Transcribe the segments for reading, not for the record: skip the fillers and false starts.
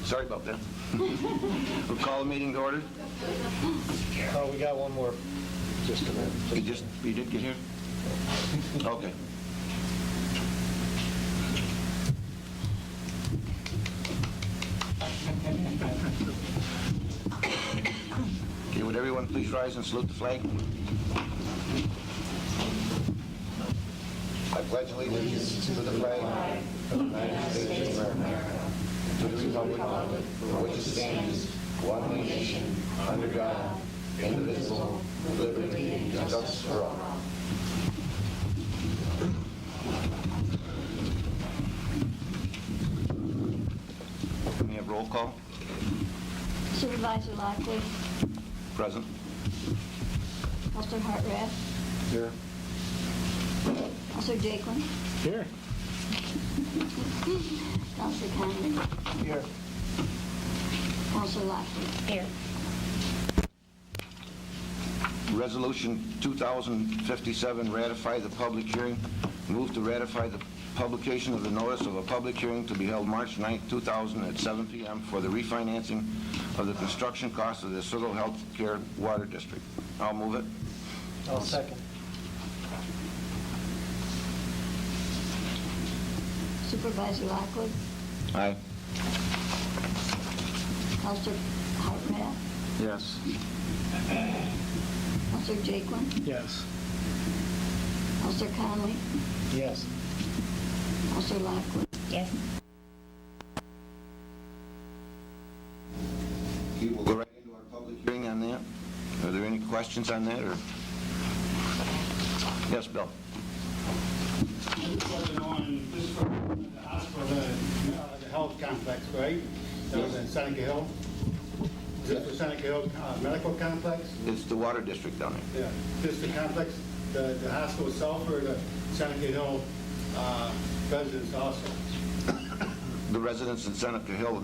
Sorry about that. We'll call the meeting to order. Oh, we got one more. Just a minute. You did get here? Okay. Okay, would everyone please rise and salute the flag? I pledge allegiance to the flag of the United States of America, to the republic for which it stands, one nation, under God, indivisible, with liberty and justice for all. Can we have roll call? Supervisor Lockley, Present. Counselor Hartrath, Here. Counselor Jaquin, Here. Counselor Conley, Here. Counselor Lockley. Here. Resolution 2057, ratify the public hearing. Move to ratify the publication of the notice of a public hearing to be held March 9, 2000 at 7 p.m. for the refinancing of the construction costs of the Civil Health Care Water District. I'll move it. I'll second. Supervisor Lockley, Aye. Counselor Hartrath, Yes. Counselor Jaquin, Yes. Counselor Conley, Yes. Counselor Lockley. Yes. Okay, we'll go right into our public hearing on that. Are there any questions on that, or? Yes, Bill. This was on, this for the hospital, the health complex, right? That was in Seneca Hill? Is it for Seneca Hill Medical Complex? It's the water district down there. Yeah. This the complex, the hospital itself, or the Seneca Hill residents also? The residents in Seneca Hill,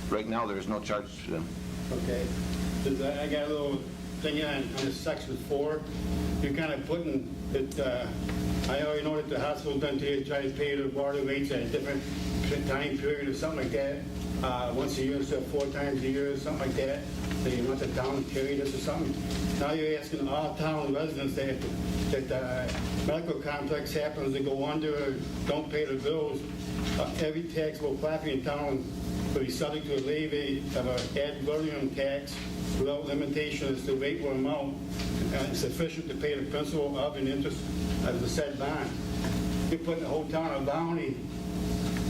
right now, there's no charge to them. Okay. I got a little thing on this section 4. You're kind of putting that, I already know that the hospital's done to try to pay the water rates at a different time period or something like that. Once a year instead of 4 times a year or something like that. So you want the town to carry this or something. Now you're asking all town residents that the medical complex happens to go under or don't pay the bills. Every taxable property in town will be subject to a levy of an ad valorem tax without limitation as to rate or amount sufficient to pay the principal of and interest of the said bond. You're putting the whole town of Volney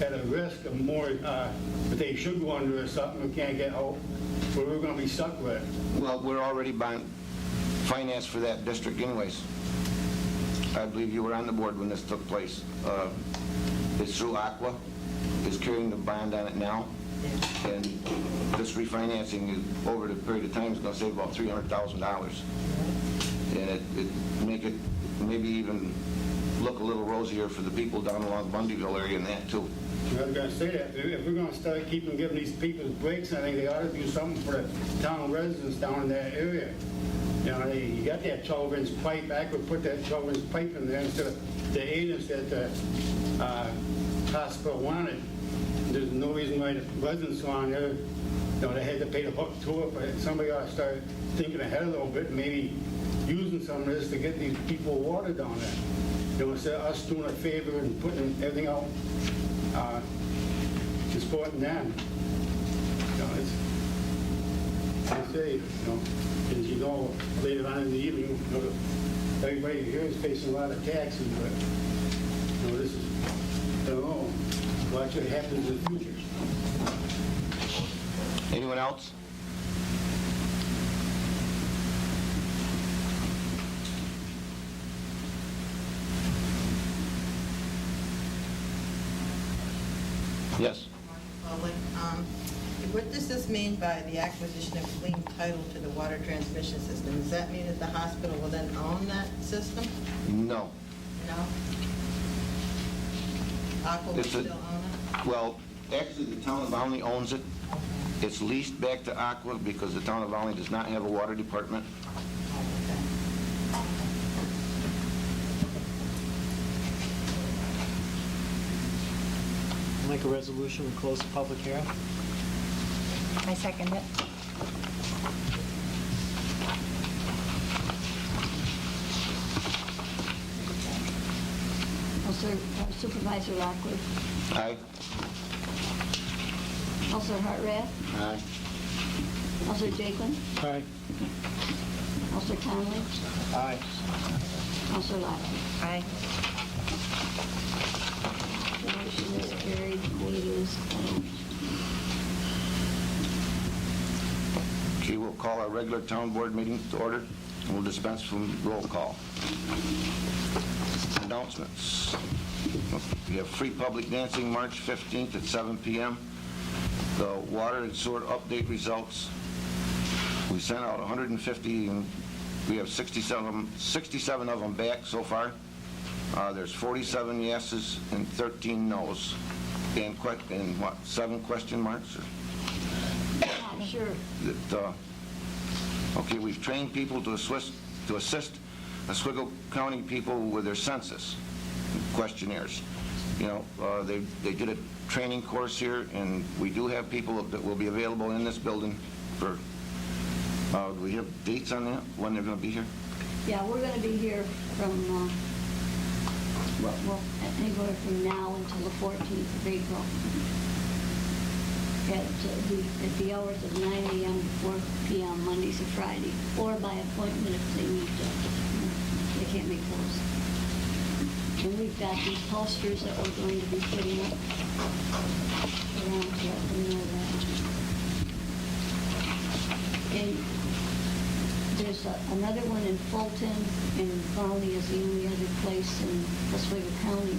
at a risk of more that they should go under or something we can't get out, where we're going to be stuck with. Well, we're already financed for that district anyways. I believe you were on the board when this took place. It's through Aqua, is carrying the bond on it now, and this refinancing over the period of time is going to save about $300,000, and it make it maybe even look a little rosier for the people down along Bundyville area and that too. I was going to say that if we're going to start giving these people breaks, I think they ought to do something for the town residents down in that area. You know, you got that 12-inch pipe. I could put that 12-inch pipe in there instead of the 8-inch that the hospital wanted. There's no reason why the residents on there, you know, they had to pay the hook to it, but somebody ought to start thinking ahead a little bit and maybe using some of this to get these people water down there. You know, instead of us doing a favor and putting everything out, supporting them. You know, it's, I say, you know, as you know, later on in the evening, you know, everybody here is facing a lot of taxes, but, you know, this is, I don't know, what actually happens in the future. Anyone else? Yes. What this is mean by the acquisition of clean title to the water transmission system? Does that mean that the hospital will then own that system? No. No? Aqua will It's a- still own it? Well, actually, the town of Volney owns it. It's leased back to Aqua because the town of Volney does not have a water department. Make a resolution, we close the public hearing. I second it. Supervisor Lockwood. Aye. Counselor Hartrath. Aye. Counselor Jaquin. Aye. Counselor Conley. Aye. Counselor Lockwood. Aye. The motion is carried. The meeting is closed. Okay, we'll call our regular town board meeting to order, and we'll dispense from roll call. Announcements. We have free public dancing March 15th at 7 p.m. The water and sewer update results. We sent out 150, and we have 67 of them back so far. There's 47 yeses and 13 nos. And what, 7 question marks? I'm sure. Okay, we've trained people to assist Oswego County people with their census questionnaires. You know, they did a training course here, and we do have people that will be available in this building for, do we have dates on that, when they're going to be here? Yeah, we're going to be here from, anywhere from now until the 14th of April. At the hours of 9 a.m. to 4 p.m. Mondays and Friday, or by appointment if they need to. They can't make those. And we've got these posters that we're going to be putting up around to let them know that. And there's another one in Fulton, and Volney is the only other place in Oswego County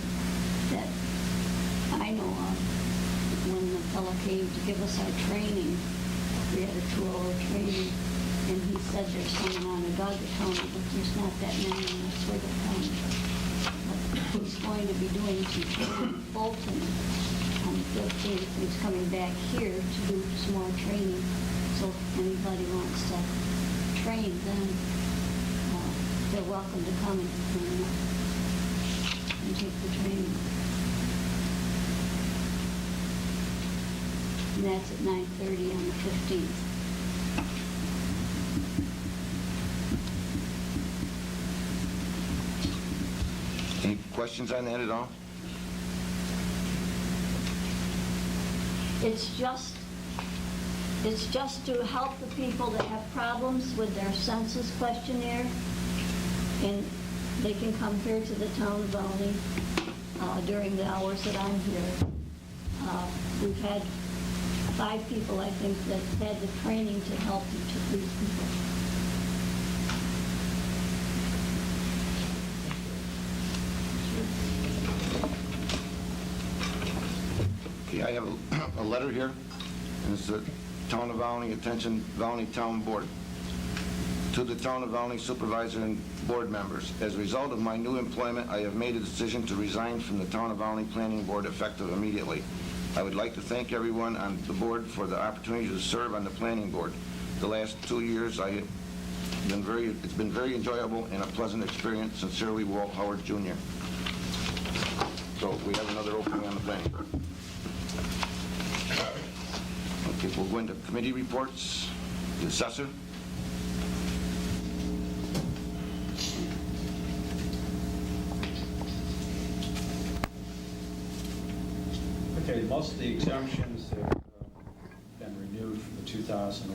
that I know of. When the fellow came to give us our training, we had a 2-hour training, and he said there's some in Onondaga County, but there's not that many in Oswego County. But he's going to be doing some training in Fulton on the 15th. He's coming back here to do some more training. So if anybody wants to train, then they're welcome to come and take the training. And that's at 9:30 on the 15th. Any questions on that at all? It's just to help the people that have problems with their census questionnaire, and they can come here to the town of Volney during the hours that I'm here. We've had 5 people, I think, that had the training to help these people. Okay, I have a letter here, and it's the Town of Volney, attention Volney Town Board. To the Town of Volney Supervisor and Board members, as a result of my new employment, I have made a decision to resign from the Town of Volney Planning Board effective immediately. I would like to thank everyone on the board for the opportunity to serve on the planning board. The last 2 years, it's been very enjoyable and a pleasant experience. Sincerely, Walt Howard, Jr. So we have another opening on the planning board. Okay, we'll go into committee reports. The assessor. Okay, most of the exemptions have been renewed for the 2000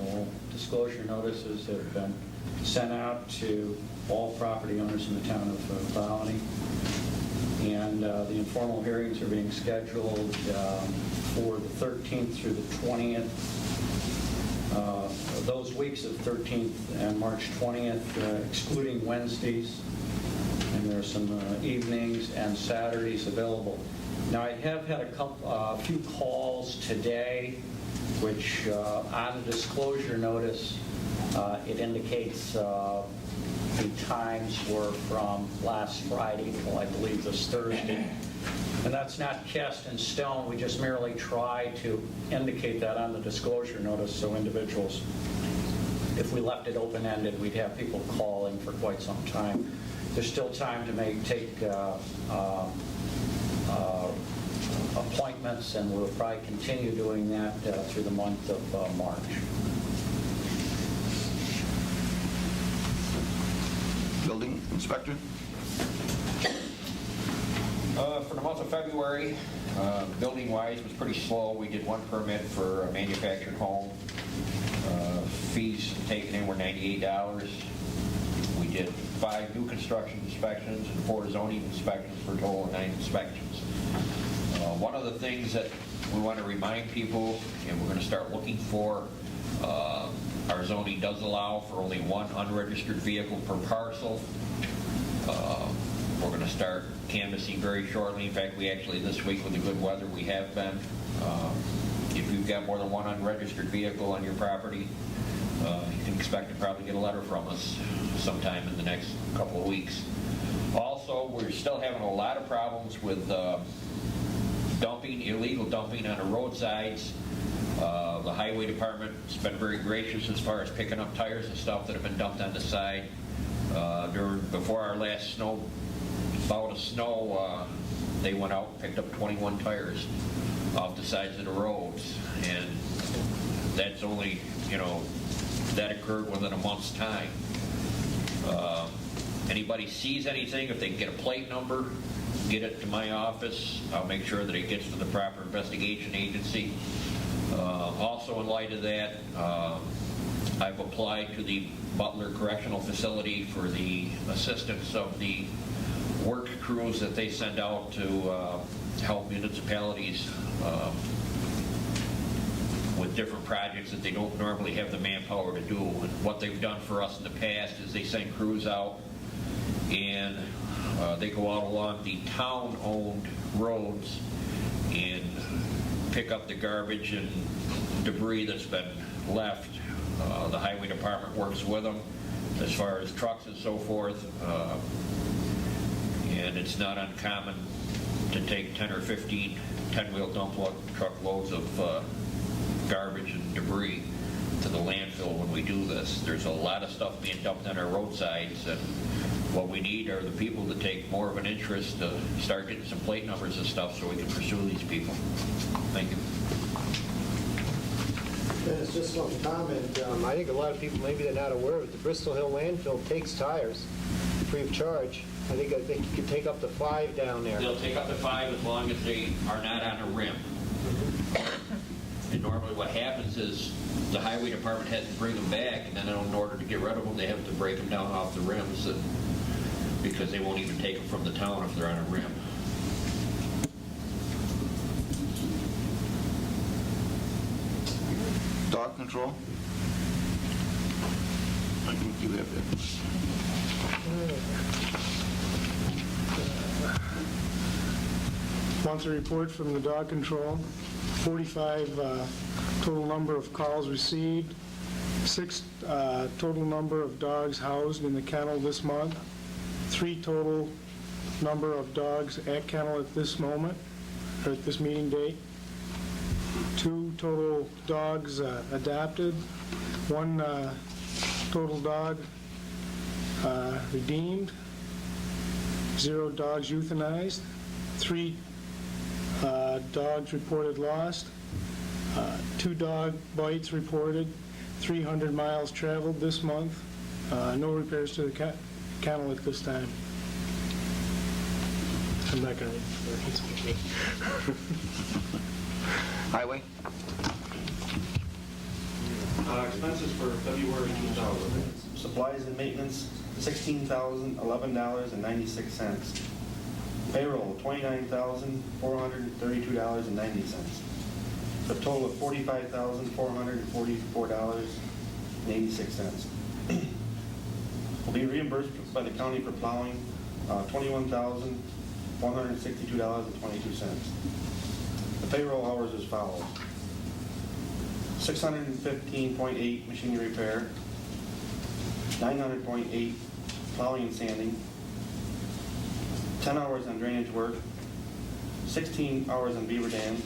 disclosure notices that have been sent out to all property owners in the town of Volney. And the informal hearings are being scheduled for the 13th through the 20th. Those weeks of 13th and March 20th, excluding Wednesdays, and there are some evenings and Saturdays available. Now, I have had a few calls today which on the disclosure notice, it indicates the times were from last Friday till I believe this Thursday. And that's not cast in stone. We just merely try to indicate that on the disclosure notice so individuals, if we left it open-ended, we'd have people calling for quite some time. There's still time to take appointments, and we'll probably continue doing that through the month of March. Building inspector? For the month of February, building-wise was pretty slow. We did one permit for a manufactured home. Fees taken in were $98. We did 5 new construction inspections and 4 zoning inspections for a total of 9 inspections. One of the things that we want to remind people, and we're going to start looking for, our zoning does allow for only 1 unregistered vehicle per parcel. We're going to start canvassing very shortly. In fact, we actually, this week with the good weather, we have been. If you've got more than 1 unregistered vehicle on your property, you can expect to probably get a letter from us sometime in the next couple of weeks. Also, we're still having a lot of problems with illegal dumping on the roadsides. The highway department's been very gracious as far as picking up tires and stuff that have been dumped on the side. Before our last bout of snow, they went out and picked up 21 tires off the sides of the roads, and that's only, that occurred within a month's time. Anybody sees anything, if they can get a plate number, get it to my office. I'll make sure that it gets to the proper investigation agency. Also, in light of that, I've applied to the Butler Correctional Facility for the assistance of the work crews that they send out to help municipalities with different projects that they don't normally have the manpower to do. And what they've done for us in the past is they send crews out and they go out along the town-owned roads and pick up the garbage and debris that's been left. The highway department works with them as far as trucks and so forth. And it's not uncommon to take 10 or 15 10-wheel dump truck loads of garbage and debris to the landfill when we do this. There's a lot of stuff being dumped on our roadsides, and what we need are the people to take more of an interest to start getting some plate numbers and stuff so we can pursue these people. Thank you. Dennis, just one comment. I think a lot of people, maybe they're not aware of it. The Bristol Hill landfill takes tires free of charge. I think you can take up to 5 down there. They'll take up to 5 as long as they are not on a rim. And normally what happens is the highway department has to bring them back, and then in order to get rid of them, they have to break them down off the rims, because they won't even take them from the town if they're on a rim. Dog control? I think you have that. Monthly report from the dog control. 45 total number of calls received. 6 total number of dogs housed in the kennel this month. 3 total number of dogs at kennel at this moment, or at this meeting date. 2 total dogs adopted. 1 total dog redeemed. 0 dogs euthanized. 3 dogs reported lost. 2 dog bites reported. 300 miles traveled this month. No repairs to the kennel at this time. I'm not going to read it. It's me. Highway? Expenses for February 2000. Supplies and maintenance, $16,011.96. Payroll, $29,432.90. A total of $45,444.86. Will be reimbursed by the county for plowing, $21,162.22. The payroll hours as follows. 615.8 machinery repair, 900.8 plowing and sanding, 10 hours on drainage work, 16 hours on beaver dam,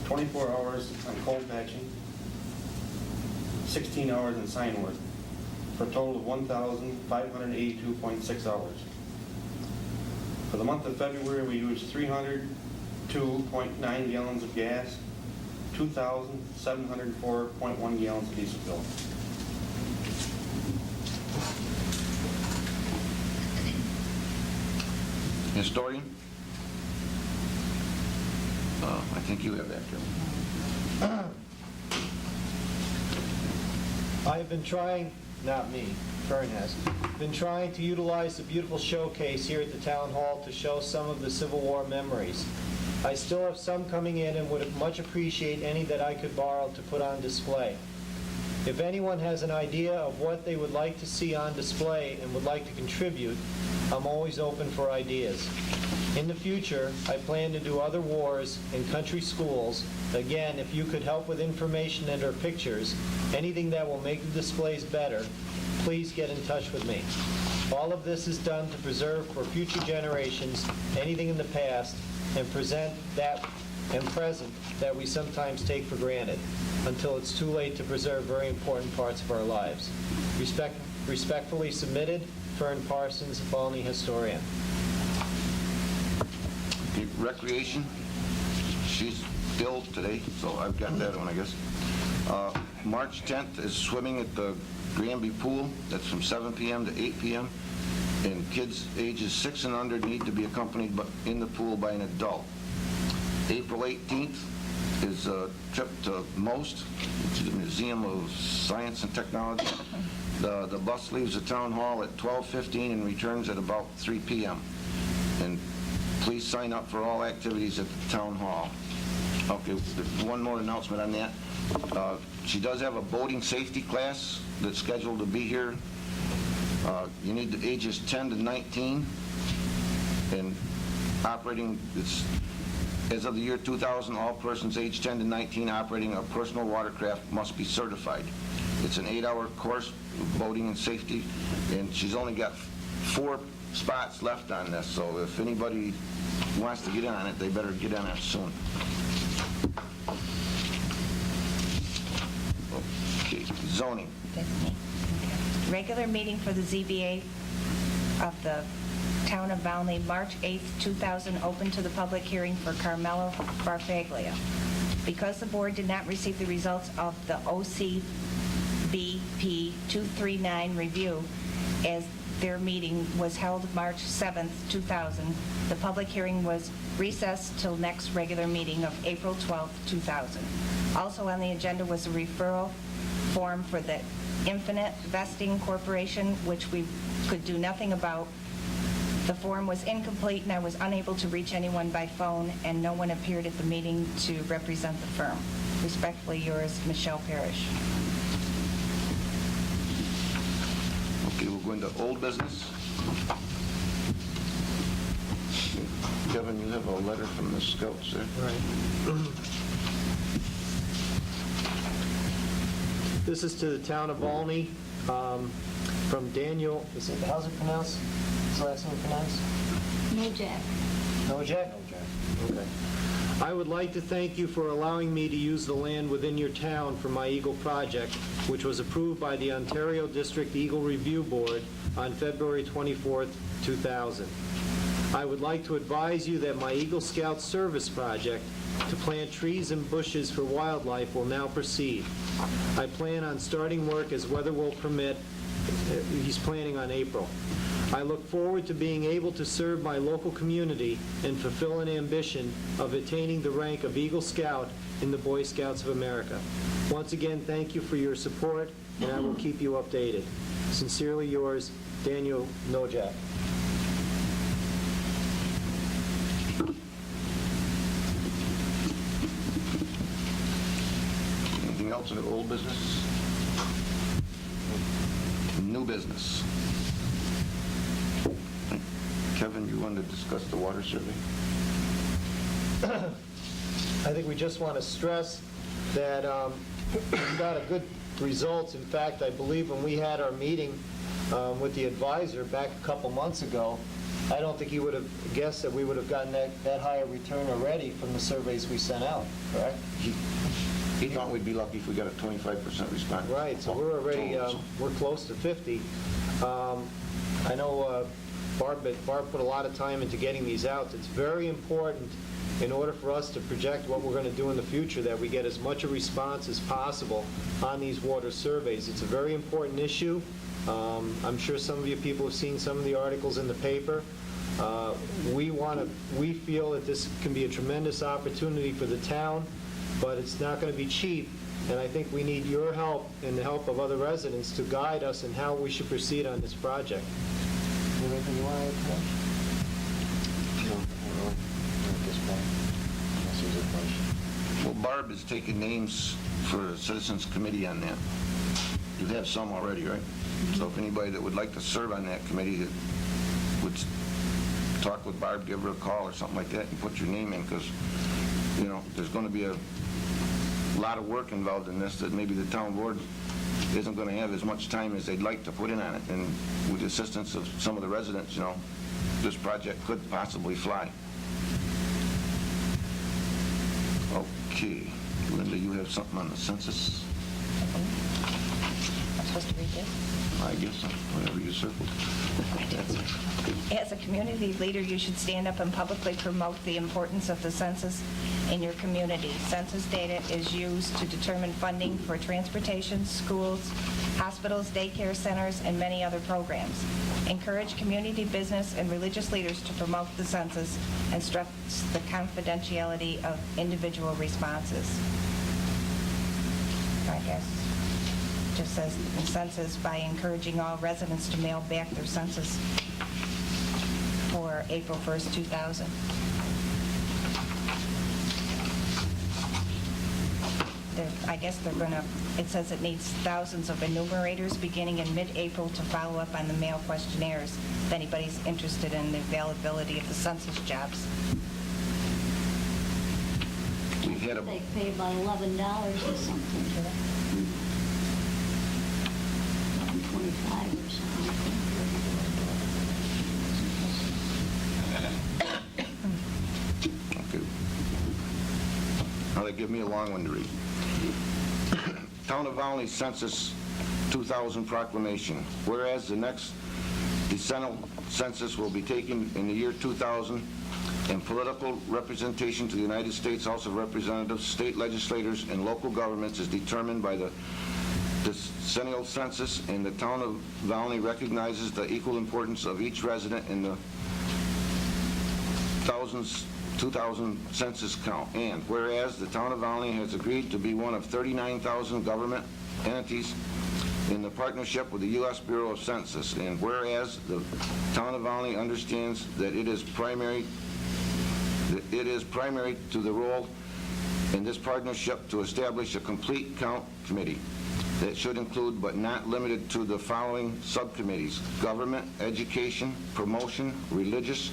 24 hours on cold patching, 16 hours in sign work, for a total of 1,582.6 hours. For the month of February, we used 302.9 gallons of gas, 2,704.1 gallons of diesel fuel. Historian? I think you have that, Joe. I've been trying, not me, Fern has, been trying to utilize the beautiful showcase here at the Town Hall to show some of the Civil War memories. I still have some coming in and would much appreciate any that I could borrow to put on display. If anyone has an idea of what they would like to see on display and would like to contribute, I'm always open for ideas. In the future, I plan to do other wars in country schools. Again, if you could help with information and or pictures, anything that will make the displays better, please get in touch with me. All of this is done to preserve for future generations anything in the past and present that and present that we sometimes take for granted until it's too late to preserve very important parts of our lives. Respectfully submitted, Fern Parsons, Volney historian. Okay, Recreation, she's ill today, so I've got that one, I guess. March 10th is swimming at the Granby Pool. That's from 7 p.m. to 8 p.m. And kids ages 6 and under need to be accompanied in the pool by an adult. April 18th is a trip to MOST, which is the Museum of Science and Technology. The bus leaves the town hall at 12:15 and returns at about 3 p.m. And please sign up for all activities at the town hall. Okay, one more announcement on that. She does have a boating safety class that's scheduled to be here. You need the ages 10 to 19, and operating, as of the year 2000, all persons aged 10 to 19 operating a personal watercraft must be certified. It's an 8-hour course of boating and safety, and she's only got 4 spots left on this, so if anybody wants to get on it, they better get on it soon. Okay, zoning. That's me. Okay. Regular meeting for the ZBA of the Town of Volney, March 8th, 2000, open to the public hearing for Carmelo Barfaglia. Because the board did not receive the results of the OCBP 239 review, as their meeting was held March 7th, 2000, the public hearing was recessed till next regular meeting of April 12th, 2000. Also on the agenda was a referral form for the Infinite Vesting Corporation, which we could do nothing about. The form was incomplete, and I was unable to reach anyone by phone, and no one appeared at the meeting to represent the firm. Respectfully yours, Michelle Parrish. Okay, we'll go into old business. Kevin, you have a letter from the Scouts there. Right. This is to the town of Volney, from Daniel, how's it pronounced? What's the last name pronounced? Nojak. Nojak? Okay. I would like to thank you for allowing me to use the land within your town for my Eagle project, which was approved by the Ontario District Eagle Review Board on February 24th, 2000. I would like to advise you that my Eagle Scout service project to plant trees and bushes for wildlife will now proceed. I plan on starting work as weather will permit. He's planning on April. I look forward to being able to serve my local community and fulfill an ambition of attaining the rank of Eagle Scout in the Boy Scouts of America. Once again, thank you for your support, and I will keep you updated. Sincerely yours, Daniel Nojak. Anything else in the old business? New business. Kevin, you wanted to discuss the water survey? I think we just want to stress that we've got a good results. In fact, I believe when we had our meeting with the advisor back a couple months ago, I don't think he would have guessed that we would have gotten that high a return already from the surveys we sent out, correct? He thought we'd be lucky if we got a 25% response. Right, so we're already, we're close to 50. I know Barb put a lot of time into getting these out. It's very important in order for us to project what we're going to do in the future that we get as much a response as possible on these water surveys. It's a very important issue. I'm sure some of you people have seen some of the articles in the paper. We feel that this can be a tremendous opportunity for the town, but it's not going to be cheap, and I think we need your help and the help of other residents to guide us in how we should proceed on this project. Anything you want to add to that? No, not at this point. Unless there's a question. Well, Barb is taking names for a citizens committee on that. You have some already, right? So if anybody that would like to serve on that committee that would talk with Barb, give her a call or something like that and put your name in, because, you know, there's going to be a lot of work involved in this that maybe the town board isn't going to have as much time as they'd like to put in on it. And with the assistance of some of the residents, you know, this project could possibly fly. Okay. Linda, you have something on the census? I'm supposed to read this? I guess so, whatever you circled. As a community leader, you should stand up and publicly promote the importance of the census in your community. Census data is used to determine funding for transportation, schools, hospitals, daycare centers, and many other programs. Encourage community, business, and religious leaders to promote the census and stress the confidentiality of individual responses. I guess just says the census by encouraging all residents to mail back their census for April 1st, 2000. I guess they're going to, it says it needs thousands of enumerators beginning in mid-April to follow up on the mail questionnaires if anybody's interested in the availability of the census jobs. We've had They pay about $11 or something for that. 25 or something. Okay. Now they give me a long one to read. Town of Volney Census 2000 proclamation. Whereas the next decennial census will be taken in the year 2000, and political representation to the United States House of Representatives, state legislators, and local governments is determined by the decennial census, and the town of Volney recognizes the equal importance of each resident in the 2000 census count. And whereas the town of Volney has agreed to be one of 39,000 government entities in the partnership with the U.S. Bureau of Census, and whereas the town of Volney understands that it is primary to the role in this partnership to establish a complete count committee that should include but not limited to the following subcommittees: government, education, promotion, religious,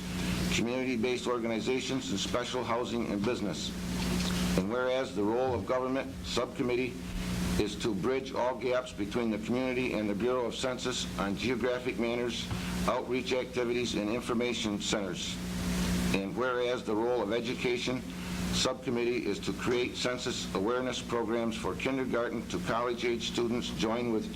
community-based organizations, and special housing and business. And whereas the role of government subcommittee is to bridge all gaps between the community and the Bureau of Census on geographic matters, outreach activities, and information centers. And whereas the role of education subcommittee is to create census awareness programs for kindergarten to college-age students, join with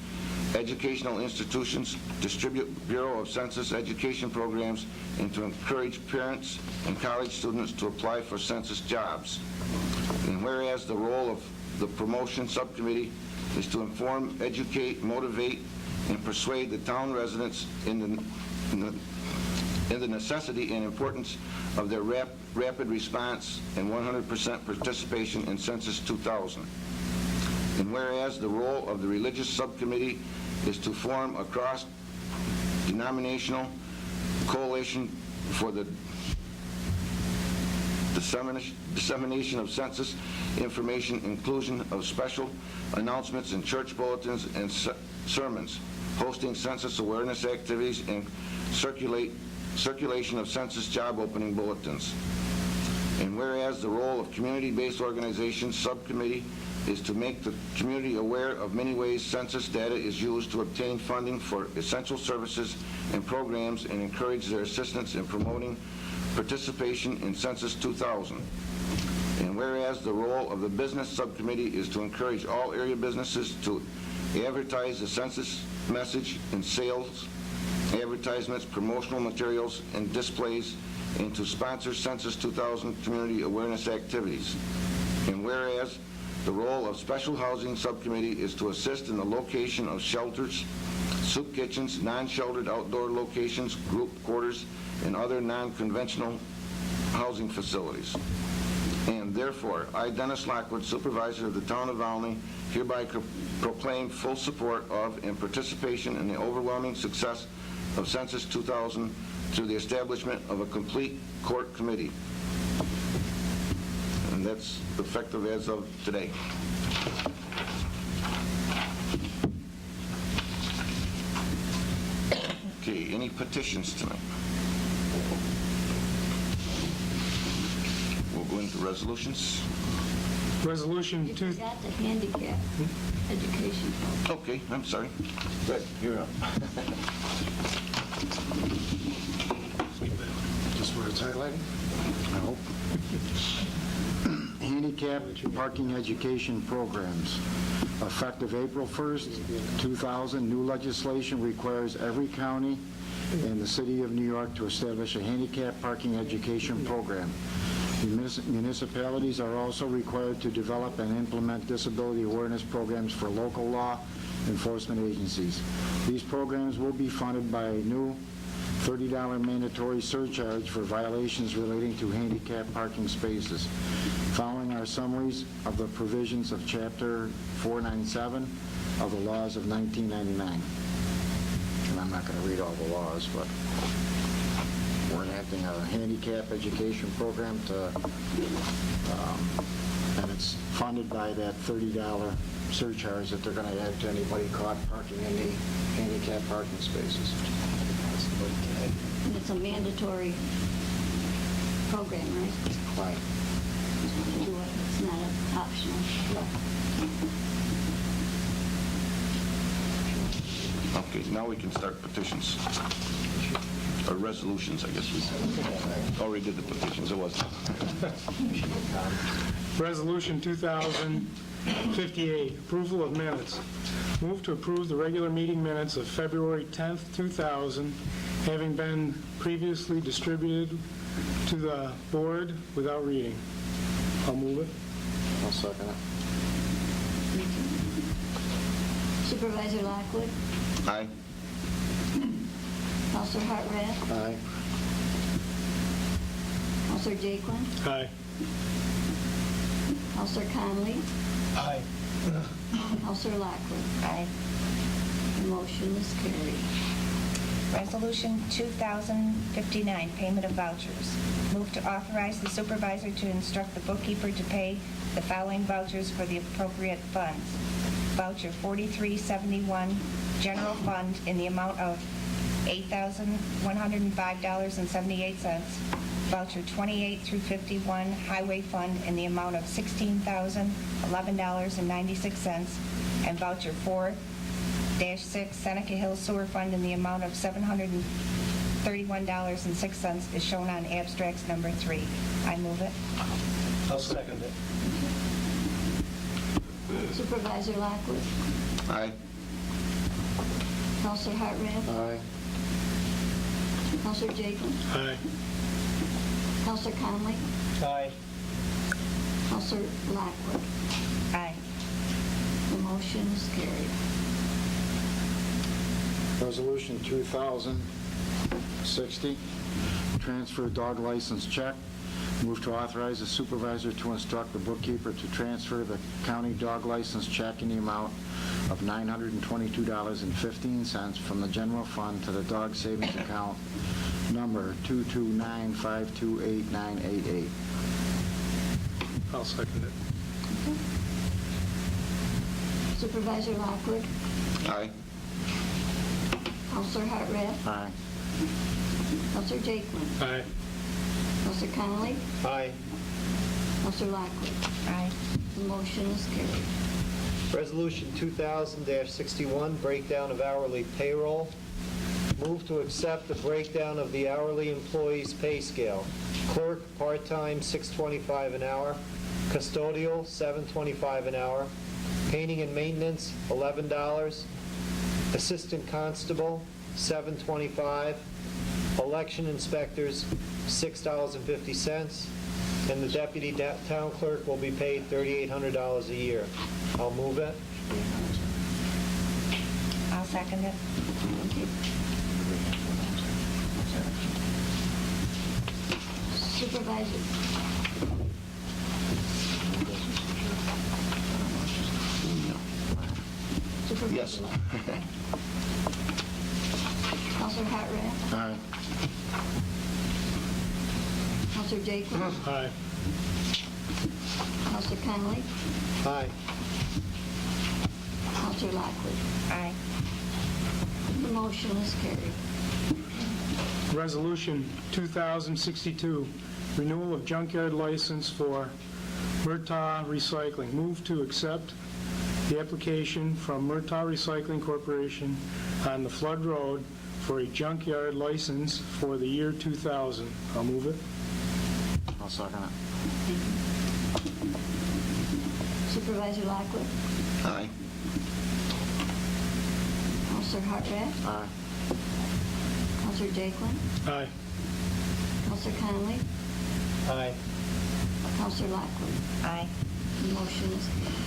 educational institutions, distribute Bureau of Census education programs, and to encourage parents and college students to apply for census jobs. And whereas the role of the promotion subcommittee is to inform, educate, motivate, and persuade the town residents in the necessity and importance of their rapid response and 100% participation in Census 2000. And whereas the role of the religious subcommittee is to form a cross-denominational coalition for the dissemination of census information, inclusion of special announcements in church bulletins and sermons, hosting census awareness activities, and circulation of census job opening bulletins. And whereas the role of community-based organizations subcommittee is to make the community aware of many ways census data is used to obtain funding for essential services and programs and encourage their assistance in promoting participation in Census 2000. And whereas the role of the business subcommittee is to encourage all area businesses to advertise the census message in sales, advertisements, promotional materials, and displays, and to sponsor Census 2000 community awareness activities. And whereas the role of Special Housing Subcommittee is to assist in the location of shelters, soup kitchens, non-sheltered outdoor locations, group quarters, and other non-conventional housing facilities. And therefore, I, Dennis Lockwood, Supervisor of the Town of Volney, hereby proclaim full support of and participation in the overwhelming success of Census 2000 through the establishment of a complete court committee. And that's effective as of today. Okay, any petitions tonight? We'll go into resolutions. Resolution You 2... forgot the handicap education program. Okay, I'm sorry. Good, you're up. Just where it's highlighted, I hope. Handicap parking education programs. Effective April 1st, 2000, new legislation requires every county in the city of New York to establish a handicap parking education program. Municipalities are also required to develop and implement disability awareness programs for local law enforcement agencies. These programs will be funded by a new $30 mandatory surcharge for violations relating to handicap parking spaces. Following are summaries of the provisions of Chapter 497 of the laws of 1999. And I'm not going to read all the laws, but we're enacting a handicap education program and it's funded by that $30 surcharge that they're going to add to anybody caught parking in the handicap parking spaces. And it's a mandatory program, right? Right. You do it. It's not optional. Okay, now we can start petitions. Or resolutions, I guess we already did the petitions. It wasn't. Resolution 2058, approval of minutes. Move to approve the regular meeting minutes of February 10th, 2000, having been previously distributed to the board without reading. I'll move it. I'll second it. Supervisor Lockwood, Aye. Counselor Hartranft, Aye. Counselor Jaquin, Aye. Counselor Conley, Aye. Counselor Lockwood. Aye. The motion is carried. Resolution 2059, payment of vouchers. Move to authorize the supervisor to instruct the bookkeeper to pay the following vouchers for the appropriate funds. Voucher 4371, general fund in the amount of $8,105.78. Voucher 28 through 51, highway fund in the amount of $16,011.96. And voucher 4-6, Seneca Hills Sewer Fund in the amount of $731.06 is shown on abstracts number 3. I move it. I'll second it. Supervisor Lockwood, Aye. Counselor Hartranft, Aye. Counselor Jaquin, Aye. Counselor Conley, Aye. Counselor Lockwood. Aye. The motion is carried. Resolution 2060, transfer dog license check. Move to authorize the supervisor to instruct the bookkeeper to transfer the county dog license check in the amount of $922.15 from the general fund to the dog savings account number 229528988. I'll second it. Supervisor Lockwood, Aye. Counselor Hartranft, Aye. Counselor Jaquin, Aye. Counselor Conley, Aye. Counselor Lockwood. Aye. The motion is carried. Resolution 2000-61, breakdown of hourly payroll. Move to accept the breakdown of the hourly employees' pay scale. Clerk, part-time, $6.25 an hour. Custodial, $7.25 an hour. Painting and maintenance, $11. Assistant constable, $7.25. Election inspectors, $6.50. And the deputy town clerk will be paid $3,800 a year. I'll move it. I'll second it. Supervisor. Supervisor. Yes. Counselor Hartranft. Aye. Counselor Jaquin. Aye. Counselor Conley. Aye. Counselor Lockwood. Aye. The motion is carried. Resolution 2062, renewal of junkyard license for Murtaugh Recycling. Move to accept the application from Murtaugh Recycling Corporation on the Flood Road for a junkyard license for the year 2000. I'll move it. I'll second it. Supervisor Lockwood. Aye. Counselor Hartranft. Aye. Counselor Jaquin. Aye. Counselor Conley. Aye. Counselor Lockwood. Aye. The motion is carried.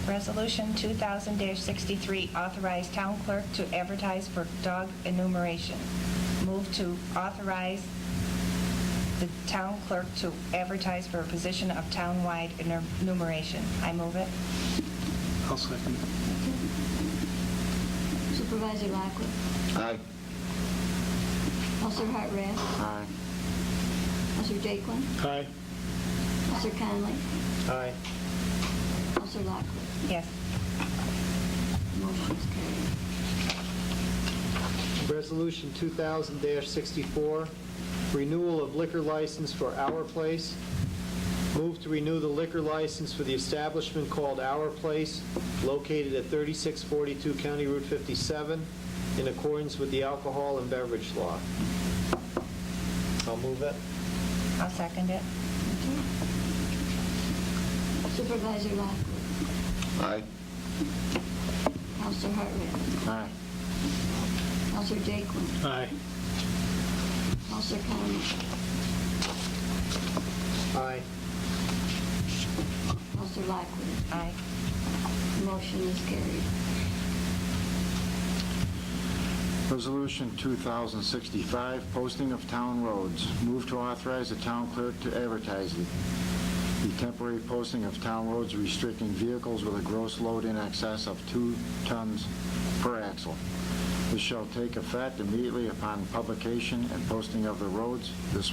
Resolution 2000-63, authorize town clerk to advertise for dog enumeration. Move to authorize the town clerk to advertise for a position of townwide enumeration. I move it. I'll second it. Supervisor Lockwood. Aye. Counselor Hartranft. Aye. Counselor Jaquin. Aye. Counselor Conley. Aye. Counselor Lockwood. Yes. Motion is carried. Resolution 2000-64, renewal of liquor license for Our Place. Move to renew the liquor license for the establishment called Our Place, located at 3642 County Route 57, in accordance with the alcohol and beverage law. I'll move it. I'll second it. Supervisor Lockwood. Aye. Counselor Hartranft. Aye. Counselor Jaquin. Aye. Counselor Conley. Aye. Counselor Lockwood. Aye. Motion is carried. Resolution 2065, posting of town roads. Move to authorize the town clerk to advertise the temporary posting of town roads restricting vehicles with a gross load in excess of 2 tons per axle. This shall take effect immediately upon publication and posting of the roads. This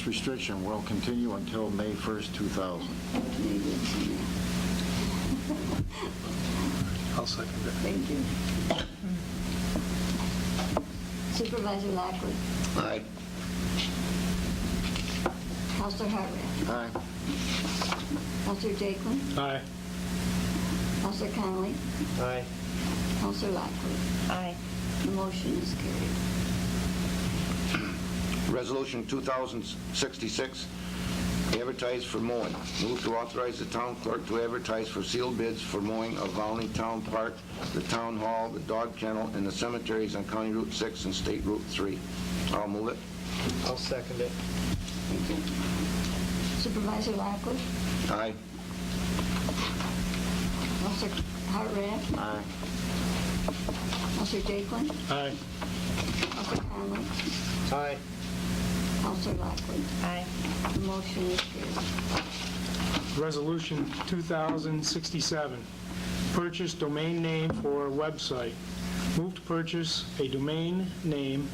restriction will continue until May 1st, 2000. I'll second it. Thank you. Supervisor Lockwood. Aye. Counselor Hartranft. Aye. Counselor Jaquin. Aye. Counselor Conley. Aye. Counselor Lockwood. Aye. The motion is carried. Resolution 2066, advertise for mowing. Move to authorize the town clerk to advertise for sealed bids for mowing of Volney Town Park, the Town Hall, the dog kennel, and the cemeteries on County Route 6 and State Route 3. I'll move it. I'll second it. Thank you. Supervisor Lockwood. Aye. Counselor Hartranft. Aye. Counselor Jaquin. Aye. Counselor Conley. Aye. Counselor Lockwood. Aye. The motion is carried. Resolution 2067, purchase domain name for website. Move to purchase a domain name,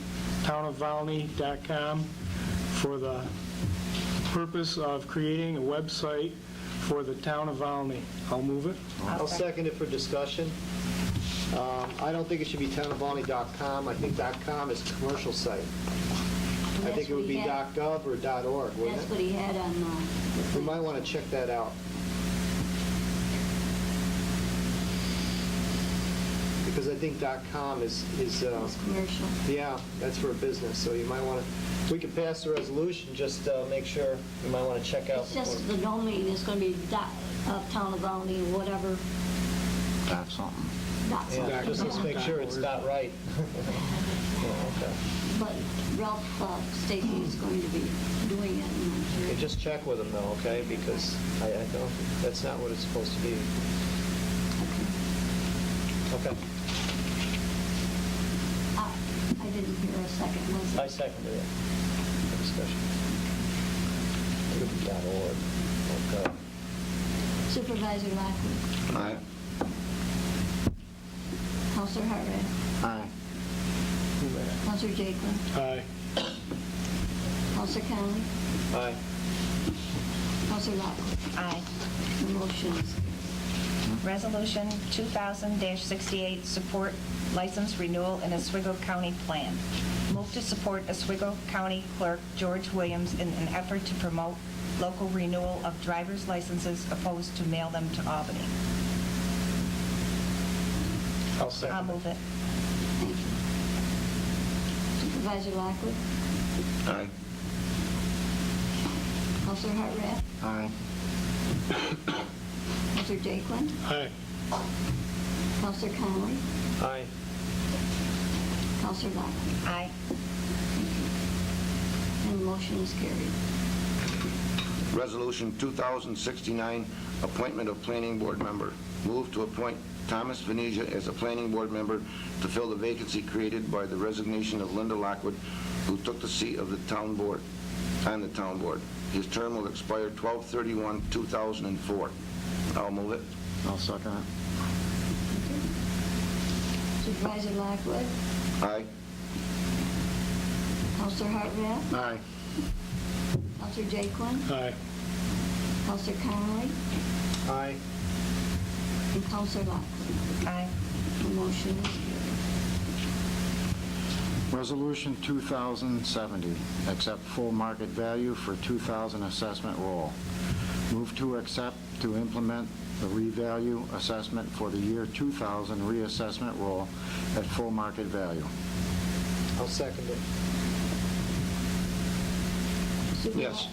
townofvolney.com, for the purpose of creating a website for the town of Volney. I'll move it. I'll second it for discussion. I don't think it should be townofvolney.com. I think .com is a commercial site. I think it would be .gov or .org, wouldn't That's it? what he had on, We might want to check that out. Because I think .com is it's commercial. yeah, that's for a business, so you might want to, we could pass the resolution, just make sure, you might want to check out. It's just the domain is going to be Town of Volney, whatever. That's something. Dot Yeah, something. just let's make sure it's not right. Yeah, okay. But Ralph Stacy is going to be doing it. and I'm sure- Okay, just check with them though, okay, because I don't, that's not what it's supposed to be. Okay. I didn't hear a second, was I it? seconded it. For discussion. It would be .org. Okay. Supervisor Lockwood, Aye. Counselor Hartranft, Aye. Counselor Jakeman, Aye. Counselor Conley, Aye. Counselor Lockwood. Aye. The motion is Resolution 2000-68, support license renewal in Oswego County plan. Move to support Oswego County Clerk George Williams in an effort to promote local renewal of driver's licenses opposed to mail them to Albany. I'll I'll second. move it. Thank you. Supervisor Lockwood, Aye. Counselor Hartranft, Aye. Counselor Jakeman, Aye. Counselor Conley, Aye. Counselor Lockwood. Aye. And the motion is carried. Resolution 2069, appointment of planning board member. Move to appoint Thomas Venesia as a planning board member to fill the vacancy created by the resignation of Linda Lockwood, who took the seat of the town board, on the town board. His term will expire 12/31/2004. I'll move it. I'll second it. Supervisor Lockwood, Aye. Counselor Hartranft, Aye. Counselor Jakeman, Aye. Counselor Conley, Aye. and Counselor Lockwood. Aye. The motion is carried. Resolution 2070, accept full market value for 2000 assessment roll. Move to accept to implement the revalue assessment for the year 2000 reassessment roll at full market value. I'll second it. Yes.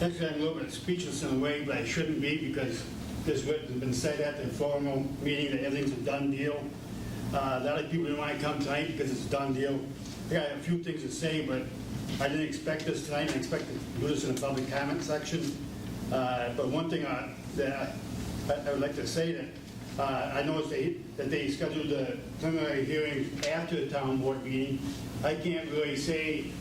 Actually, I'm a little bit speechless in a way, but I shouldn't be because this has been said at the formal meeting that everything's a done deal. A lot of people didn't want to come tonight because it's a done deal. I got a few things to say, but I didn't expect this tonight. I expected to do this in the public comment section. But one thing that I would like to say that I noticed that they scheduled the preliminary hearing after the town board meeting. I can't really say,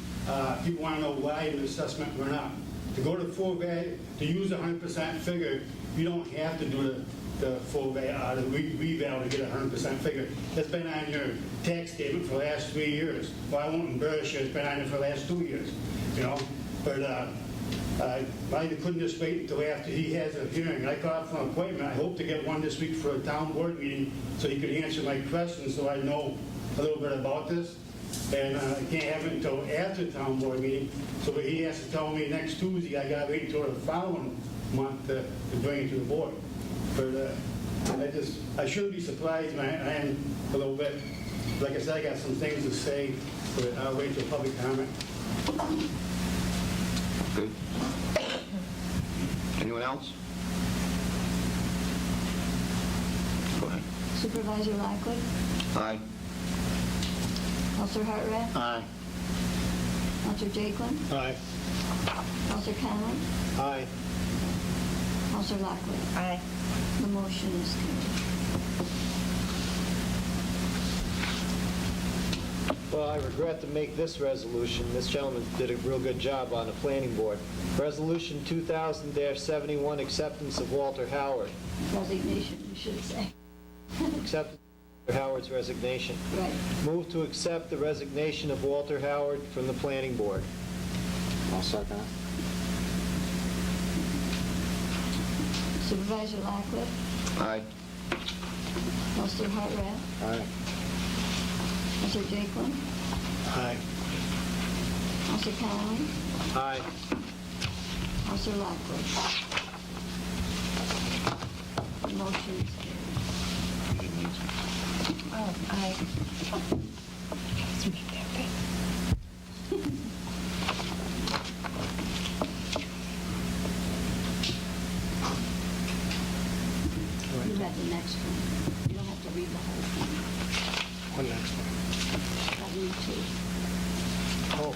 people want to know why the assessment went up. To go to full value, to use a 100% figure, you don't have to do the full value, the reval to get a 100% figure. That's been on your tax statement for the last 3 years. Well, I won't embarrass you, it's been on it for the last 2 years, you know? But I couldn't just wait until after he has a hearing. I called for an appointment. I hope to get one this week for a town board meeting so he could answer my questions so I know a little bit about this. And I can't have it until after the town board meeting. So he has to tell me next Tuesday, I gotta wait until the following month to bring it to the board. But I shouldn't be surprised, and I am a little bit. Like I said, I got some things to say, but I'll wait till public comment. Good. Anyone else? Go ahead. Supervisor Lockwood, Aye. Counselor Hartranft, Aye. Counselor Jakeman, Aye. Counselor Conley, Aye. Counselor Lockwood. Aye. The motion is carried. Well, I regret to make this resolution. This gentleman did a real good job on the planning board. Resolution 2000-71, acceptance of Walter Howard. Resignation, you should say. Acceptance of Walter Howard's resignation. Right. Move to accept the resignation of Walter Howard from the planning board. I'll second it. Supervisor Lockwood, Aye. Counselor Hartranft, Aye. Counselor Jaquin? Aye. Counselor Conley? Aye. Counselor Lockwood? The motion is carried. Oh, aye. You have the next one. You don't have to read the whole thing. One next one. I read two. Oh,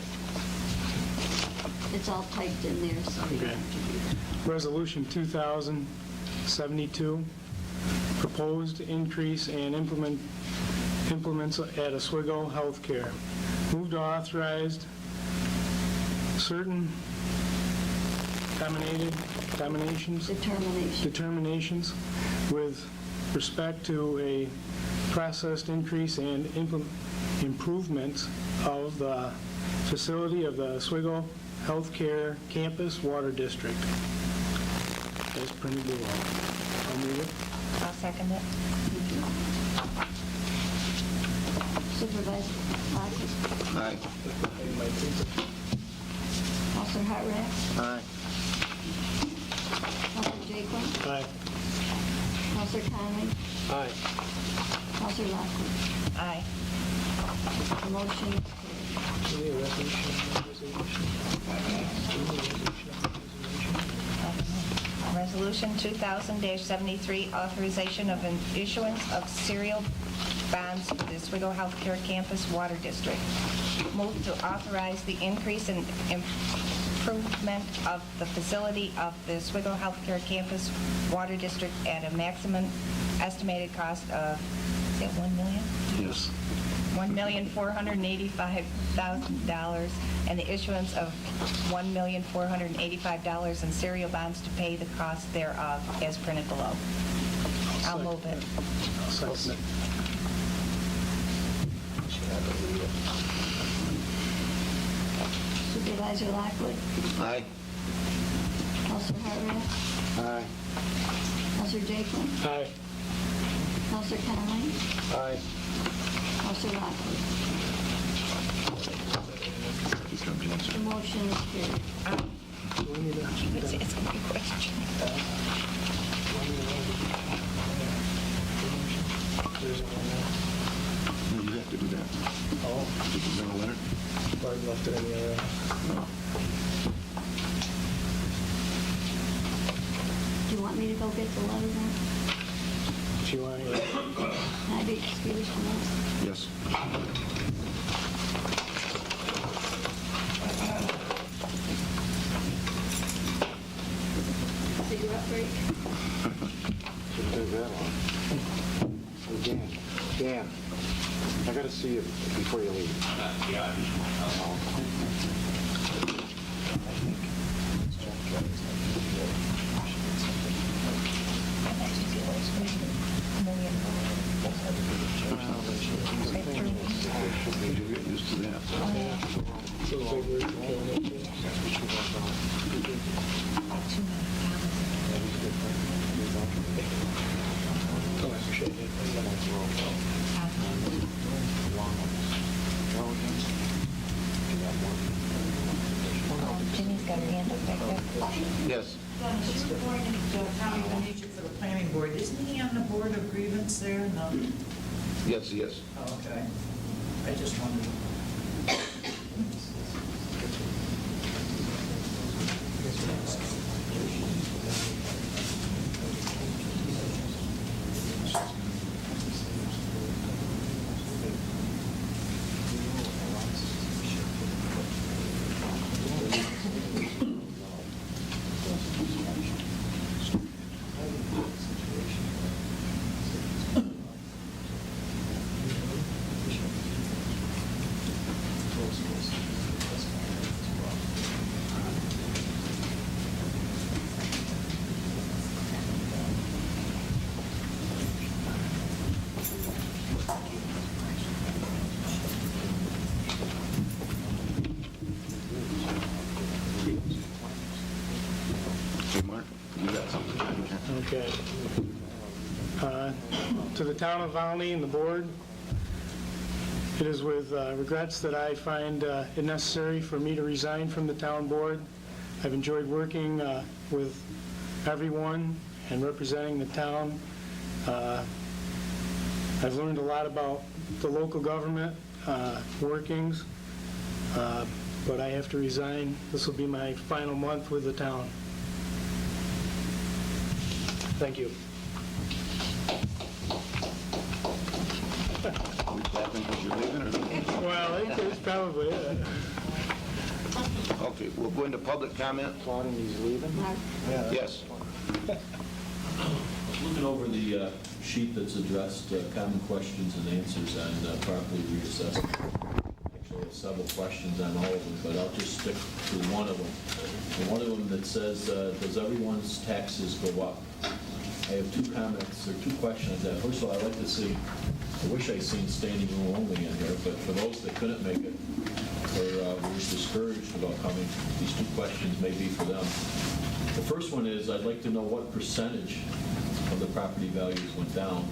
It's all typed in there, so you don't Okay. have to read it. Resolution 2000-72, proposed increase and implements at Oswego Healthcare. Move to authorize certain determinations with respect to a processed increase and improvements of the facility of the Oswego Healthcare Campus Water District. As printed below. I'll move it. I'll second it. Supervisor Lockwood? Aye. Counselor Hartranft? Aye. Counselor Jaquin? aye. Counselor Conley? Aye. Counselor Lockwood? Aye. The motion is carried. Resolution 2000-73, authorization of an issuance of serial bonds for the Oswego Healthcare Campus Water District. Move to authorize the increase and improvement of the facility of the Oswego Healthcare Campus Water District at a maximum estimated cost of, is it $1 million? Yes. $1,485,000 and the issuance of $1,485 in serial bonds to pay the cost thereof as printed below. I'll move it. I'll second it. Supervisor Lockwood? Aye. Counselor Hartranft? Aye. Counselor Jaquin? Aye. Counselor Conley? Aye. Counselor Lockwood? The motion is carried. It's going to be a question. No, you have to do that. Oh, Did you bring a letter? Barb left it in the other. No. Do you want me to go get the letter then? If you want, yeah. Can I be excused from this? Yes. Cigarette break? Shouldn't take that long. Hey, Dan, I gotta see you before you leave. You'll get used to that. Jimmy's got her hand up back there. Yes. Mr. Volney, County Manager for the Planning Board, isn't he on the Board of Grievance there? No? Yes, yes. Oh, okay. I just wondered. Hey, Mark, you got something? Okay. To the town of Volney and the board, It is with regrets that I find it necessary for me to resign from the town board. I've enjoyed working with everyone and representing the town. I've learned a lot about the local government workings, but I have to resign. This will be my final month with the town. Thank you. Are we clapping because you're leaving, or? Well, it's probably it. Okay, we'll go into public comment. Claudine, he's leaving? Mark? Yes. Looking over the sheet that's addressed common questions and answers on property reassessment. Actually, I have several questions on all of them, but I'll just stick to one of them. And one of them that says, does everyone's taxes go up? I have two comments, or two questions. First of all, I'd like to see, I wish I'd seen standing room only in here, but for those that couldn't make it, or were discouraged about coming, these two questions may be for them. The first one is, I'd like to know what percentage of the property values went down,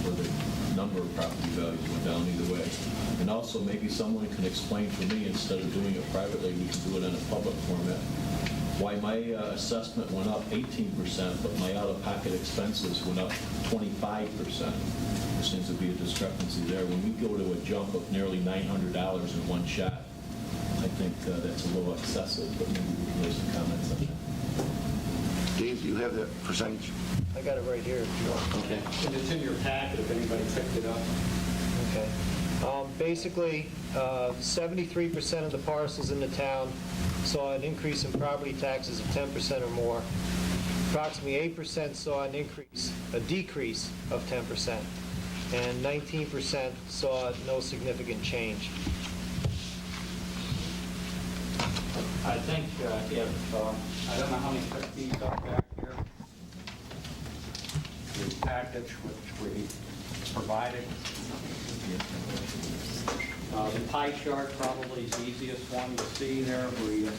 or the number of property values went down either way. And also, maybe someone can explain for me, instead of doing it privately, we can do it in a public format, why my assessment went up 18%, but my out-of-pocket expenses went up 25%. There seems to be a discrepancy there. When we go to a jump of nearly $900 in one shot, I think that's a little excessive, but maybe we can raise some comments on that. Dave, do you have that percentage? I got it right here if you want. Okay. And it's in your packet if anybody picked it up. Okay. Basically, 73% of the parcels in the town saw an increase in property taxes of 10% or more. Approximately 8% saw a decrease of 10%, and 19% saw no significant change. I think if, I don't know how many took these up back here, the package which we provided. The pie chart probably is the easiest one to see there. We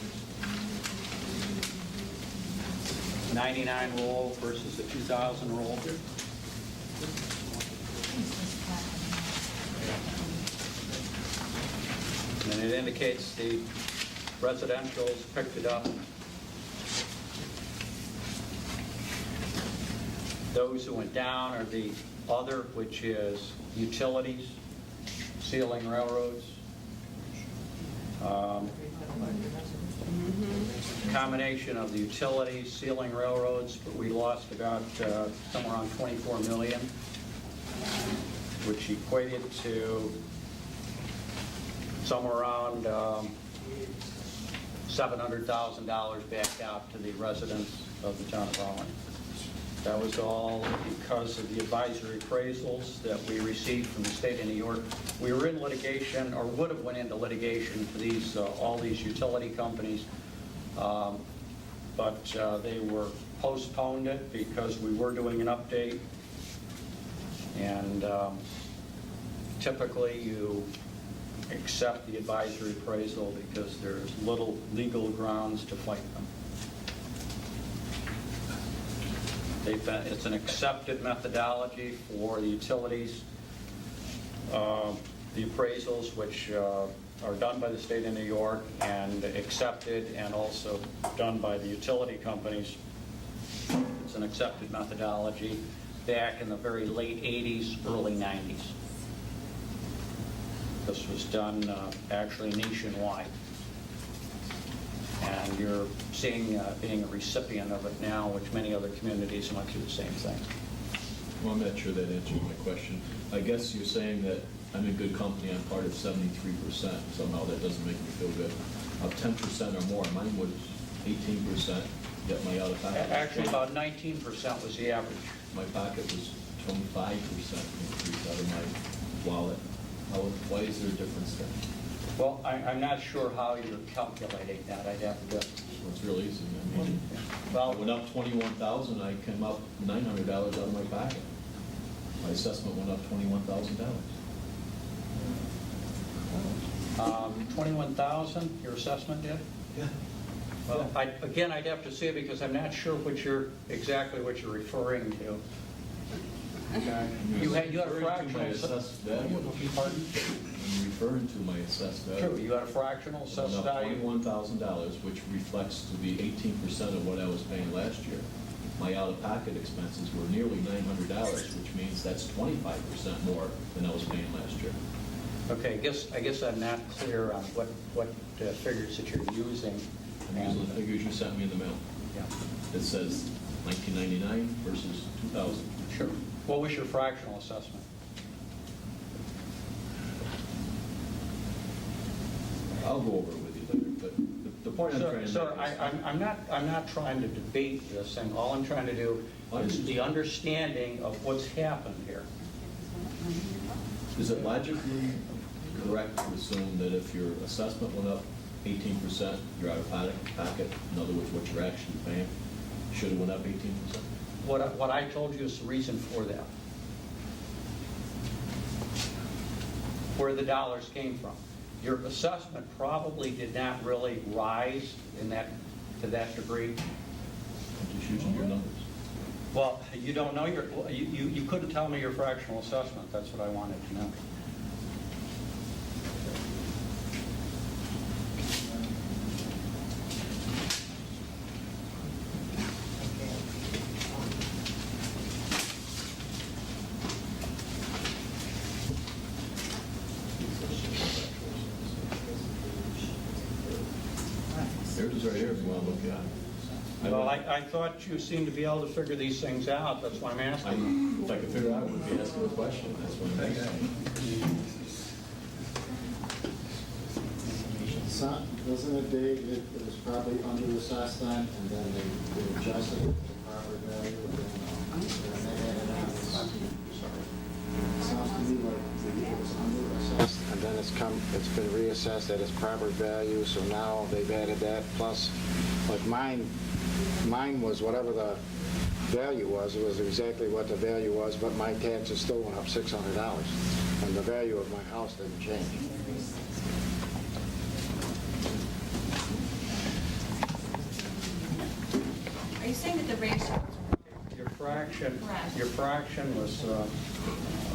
99 roll versus the 2000 roll. And it indicates the residential's picked it up. Those who went down are the other, which is utilities, ceiling railroads. Combination of the utilities, ceiling railroads, but we lost about somewhere around 24 million, which equated to somewhere around $700,000 back out to the residents of the town of Volney. That was all because of the advisory appraisals that we received from the state of New York. We were in litigation, or would have went into litigation for these all these utility companies, but they were postponed it because we were doing an update. And typically you accept the advisory appraisal because there's little legal grounds to fight them. It's an accepted methodology for the utilities. The appraisals, which are done by the state of New York and accepted and also done by the utility companies. It's an accepted methodology back in the very late 80s, early 90s. This was done actually nationwide. And you're seeing being a recipient of it now, which many other communities went through the same thing. Well, I'm not sure that answers my question. I guess you're saying that I'm in good company, I'm part of 73%, somehow that doesn't make me feel good. Of 10% or more, mine was 18%, yet my out-of-pocket... Actually, about 19% was the average. My pocket was 25% increase out of my wallet. Why is there a difference there? Well, I'm not sure how you're calculating that. I'd have to... Well, it's real easy. I mean, Well, I went up 21,000, I came up $900 out of my pocket. My assessment went up $21,000. 21,000, your assessment did? Yeah. Well, again, I'd have to see it because I'm not sure exactly what you're referring to. Okay. You had a fractional... Assessed value. Pardon? I'm referring to my assessed value. True, you got a fractional assessed Of value. $21,000, which reflects to be 18% of what I was paying last year. My out-of-pocket expenses were nearly $900, which means that's 25% more than I was paying last year. Okay, I guess I'm not clear on what figures that you're using. I'm using the figures you sent me in the mail. Yeah, It says 1999 versus 2000. sure. What was your fractional assessment? I'll go over it with you later, but the point I'm trying to make is... Sir, I'm not trying to debate this thing. All I'm trying to do is the understanding of what's happened here. Is it logically correct to assume that if your assessment went up 18%, your out-of-pocket, in other words, what you're actually paying, should have went up 18%? What I told you is the reason for that. Where the dollars came from. Your assessment probably did not really rise to that degree. I'm just using your numbers. Well, you don't know you couldn't tell me your fractional assessment. That's what I wanted to know. Theirs is right here if you want to look at it. Well, I thought you seemed to be able to figure these things out. That's why I'm asking. If I could figure out, I would be asking a question. That's what I'm asking. Doesn't it, Dave, it was probably under-assessed then, and then they adjusted it to proper value, and then they added on. It sounds to me like it was under-assessed, and then it's been reassessed at its proper value, so now they've added that, plus, like mine was whatever the value was, it was exactly what the value was, but my taxes still went up $600, and the value of my house didn't change. Are you saying that the ratio Your fraction was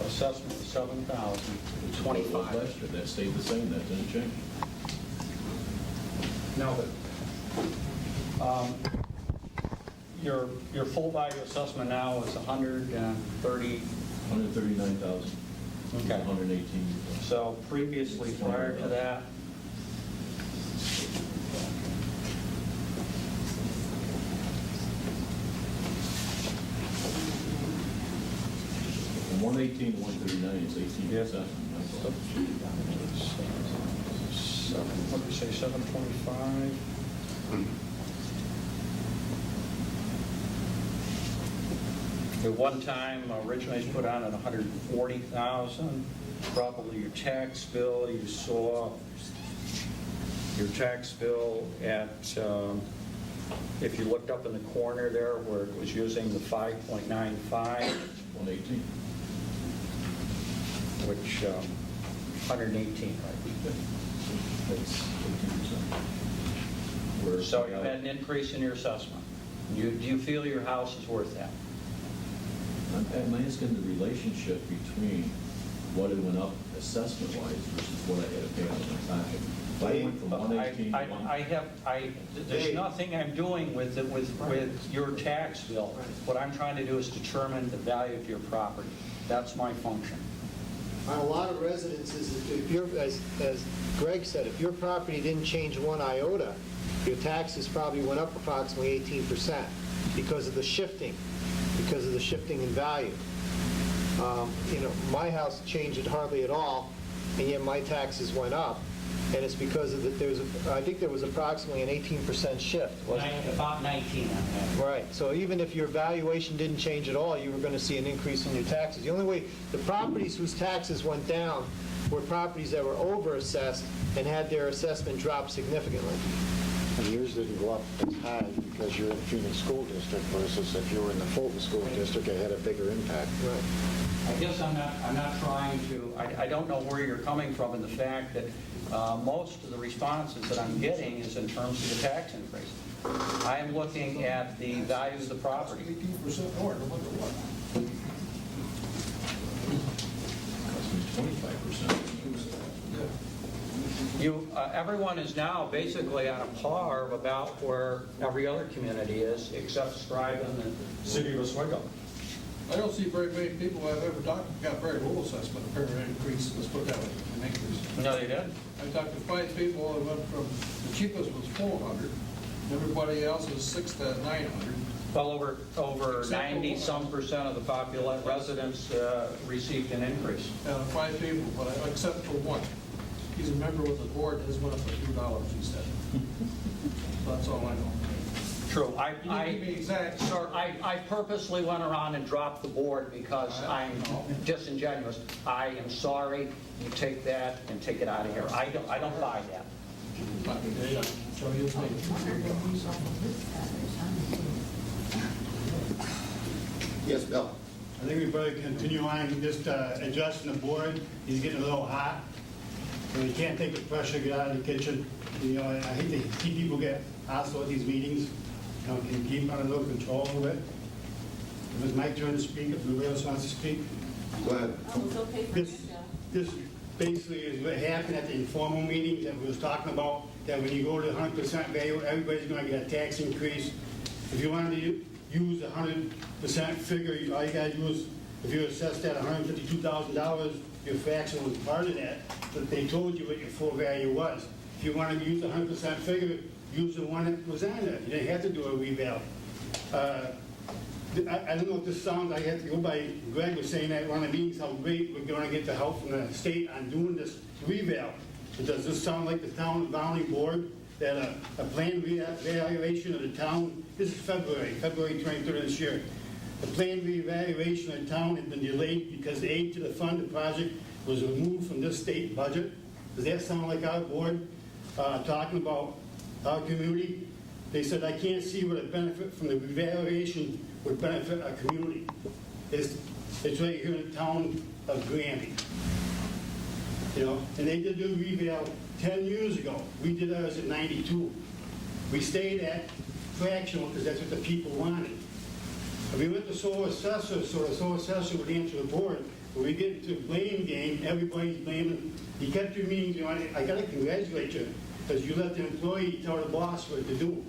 assessment of 7,025. Last year, that stayed the same, that didn't change. No, but your full value assessment now is 130. 139,000. Okay. 118. So previously, prior to that, From 118 to 139 is 18%. what did we say, 725? At one time, originally put on at 140,000. Probably your tax bill, you saw your tax bill at, if you looked up in the corner there where it was using the 5.95, 118. which 118, right? That's 18%. So you had an increase in your assessment. Do you feel your house is worth that? I'm asking the relationship between what it went up assessment-wise versus what I had to pay out of my pocket. If I went from 118 to There's nothing I'm doing with your tax bill. What I'm trying to do is determine the value of your property. That's my function. On a lot of residences, if you're, as Greg said, if your property didn't change one iota, your taxes probably went up approximately 18% because of the shifting in value. My house changed it hardly at all, and yet my taxes went up. And it's because of I think there was approximately an 18% shift, wasn't it? About 19 on that. Right, so even if your valuation didn't change at all, you were going to see an increase in your taxes. The only way, the properties whose taxes went down were properties that were overassessed and had their assessment drop significantly. And yours didn't go up as high because you're in the Phoenix School District versus if you were in the Fulton School District, it had a bigger impact. Right. I guess I'm not trying to, I don't know where you're coming from in the fact that most of the responses that I'm getting is in terms of the tax increase. I am looking at the value of the property. 18% more, no matter what. Cost me 25%. Everyone is now basically on a par of about where every other community is, except Scribe and the city of Oswego. I don't see very many people I've ever talked to got very little assessment, apparently increase, let's put it that way, an increase. No, they did. I talked to 5 people that went from, the cheapest was 400, everybody else was 600 to 900. Well, over Except for 90-some% of the residents received an increase. 5 people, but except for one. He's a member with the board, his went up a few dollars, he said. That's all I know. True. You need to be exact. Sir, I purposely went around and dropped the board because I'm disingenuous. I am sorry. You take that and take it out of here. I don't buy that. So you'll take Yes, Bill? I think we better continue on just adjusting the board. He's getting a little hot. And we can't take the pressure, get out of the kitchen. You know, I hate to see people get hostile at these meetings. You know, can keep on a little control of it. If it's my turn to speak, if nobody else wants to speak. Go ahead. This basically is what happened at the informal meeting that we was talking about, that when you go to 100% value, everybody's gonna get a tax increase. If you wanted to use the 100% figure, all you gotta do is, if you're assessed at $152,000, your fraction was part of that, but they told you what your full value was. If you wanted to use the 100% figure, use the one that was on there. You didn't have to do a reval. I don't know if this sounds, I have to go by, Greg was saying that one of the meetings, how great we're gonna get the help from the state on doing this reval. Does this sound like the town of Volney board, that a planned reevaluation of the town, this is February 23rd of this year. The planned reevaluation of the town had been delayed because the aid to the fund, the project, was removed from this state budget. Does that sound like our board talking about our community? They said, I can't see what a benefit from the revaluation would benefit our community. It's right here in the town of Granby. You know, and they did do reval 10 years ago. We did ours at 92. We stayed at fractional because that's what the people wanted. And we went to sole assessor, so the sole assessor would answer the board. When we get into blame game, everybody's blaming. You kept your meetings, you know, I got to congratulate you because you let the employee tell the boss what to do.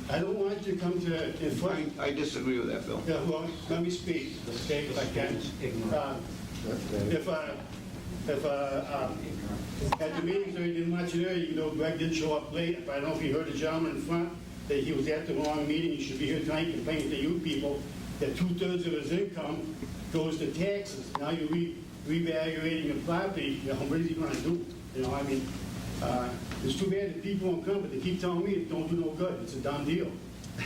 I don't want you to come to enforce. I disagree with that, Bill. Yeah, well, let me speak, okay, if I can. At the meetings, I didn't want you there, you know, Greg did show up late. I don't know if you heard the gentleman in front, that he was at the wrong meeting. He should be here tonight complaining to you people that 2/3 of his income goes to taxes. Now you're reevaluating the property, you know, what is he gonna do? You know, I mean, it's too bad that people won't come, but they keep telling me it don't do no good. It's a done deal.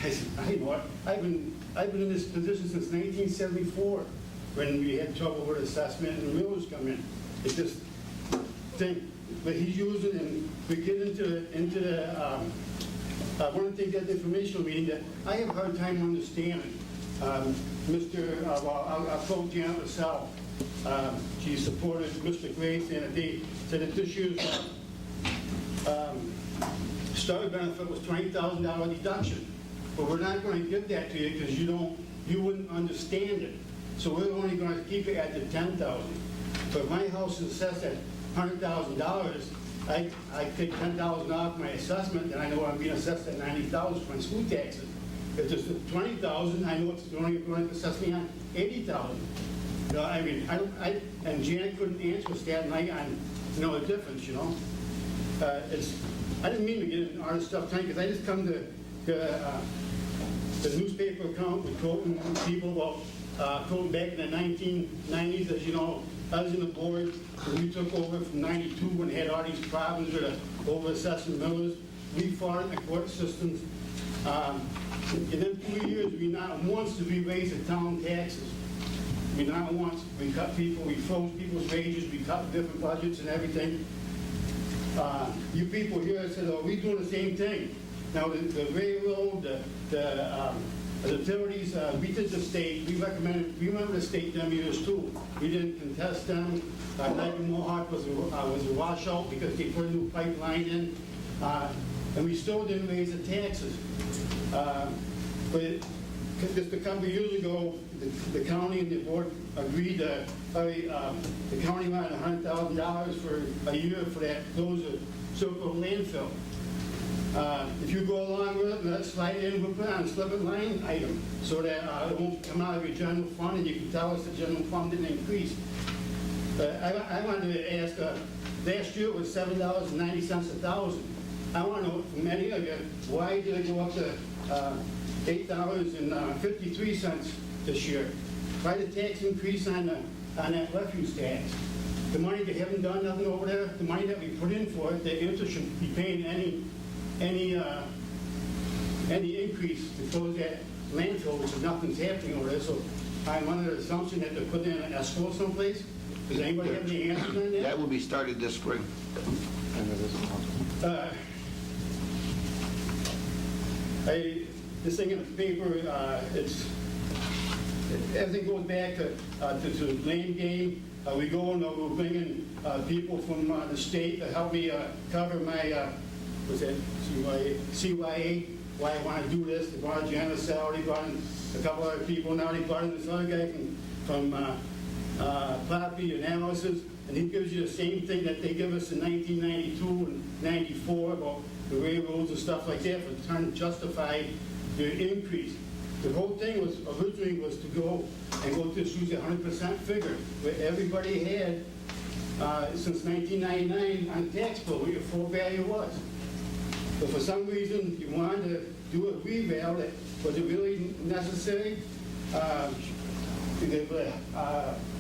I said, I know it. I've been in this position since 1974 when we had trouble with assessment and the mills come in. It's just thing. But he's using, and we get into the one of the things at the informational meeting that I have a hard time understanding. I'll quote Janet LaSalle. She supported Mr. Grace, and they said that this year's starter benefit was $20,000 deduction. But we're not going to give that to you because you wouldn't understand it. So we're only going to keep it at the $10,000. But if my house is assessed at $100,000, I take $10,000 off my assessment, and I know I'm being assessed at $90,000 for my school taxes. If it's $20,000, I know it's only going to assess me on $80,000. You know, I mean, and Janet couldn't answer us that night on, you know, the difference, you know. I didn't mean to get into all this stuff tonight, because I just come to the newspaper account with quoting people about quoting back in the 1990s, as you know, I was in the board when we took over from 92 when they had all these problems with the over-assessing millers. We fought in the court systems. In them 2 years, we not once did we raise the town taxes. We not once. We cut people, we froze people's wages, we cut different budgets and everything. You people here said, oh, we're doing the same thing. Now, the railroad, the utilities, we did the state, we remember the state them years too. We didn't contest them. Niagara Mohawk was a washout because they put a new pipeline in. And we still didn't raise the taxes. But just a couple of years ago, the county and the board agreed to the county wanted $100,000 for a year for that. Those circle landfill. If you go along with it, let's slide it in, we'll put on a slip and line item so that it won't come out of your general fund and you can tell us the general fund didn't increase. I wanted to ask, last year it was $7.90 a thousand. I want to know from any of you, why did it go up to $8.53 this year? Why the tax increase on that refuse tax? The money they haven't done nothing over there, the money that we put in for it, the interest shouldn't be paying any increase to close that landfill, which is nothing's happening over there. So I'm under the assumption that they're putting in an escrow someplace. Does anybody have any answers on that? That will be started this spring. This thing in the paper, everything goes back to the blame game. We go and we're bringing people from the state to help me cover my, what's that, CYA, why I want to do this. They brought Janice Salary, brought in a couple other people. Now they brought in this other guy from property analysis, and he gives you the same thing that they give us in 1992 and 94 about the railroads and stuff like that for trying to justify the increase. The whole thing was originally was to go and go to use a 100% figure, where everybody had since 1999 on the tax bill what your full value was. But for some reason you wanted to do a reval. Was it really necessary? The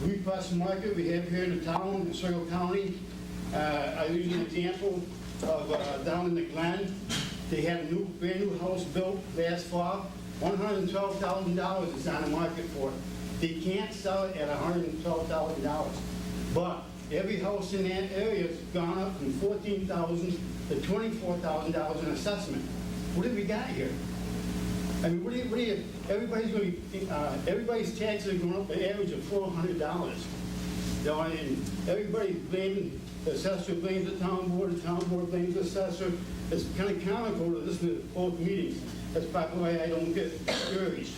repress market we have here in the town, in Circle County. I use an example of down in the Glen. They had a brand new house built last fall. $112,000 is on the market for it. They can't sell it at $112,000. But every house in that area has gone up from $14,000 to $24,000 in assessment. What have we got here? I mean, what do you, everybody's going to be, everybody's taxes are going up an average of $400. You know, and everybody's blaming, the assessor blames the town board blames the assessor. It's kind of comical to listen to both meetings. That's probably why I don't get discouraged.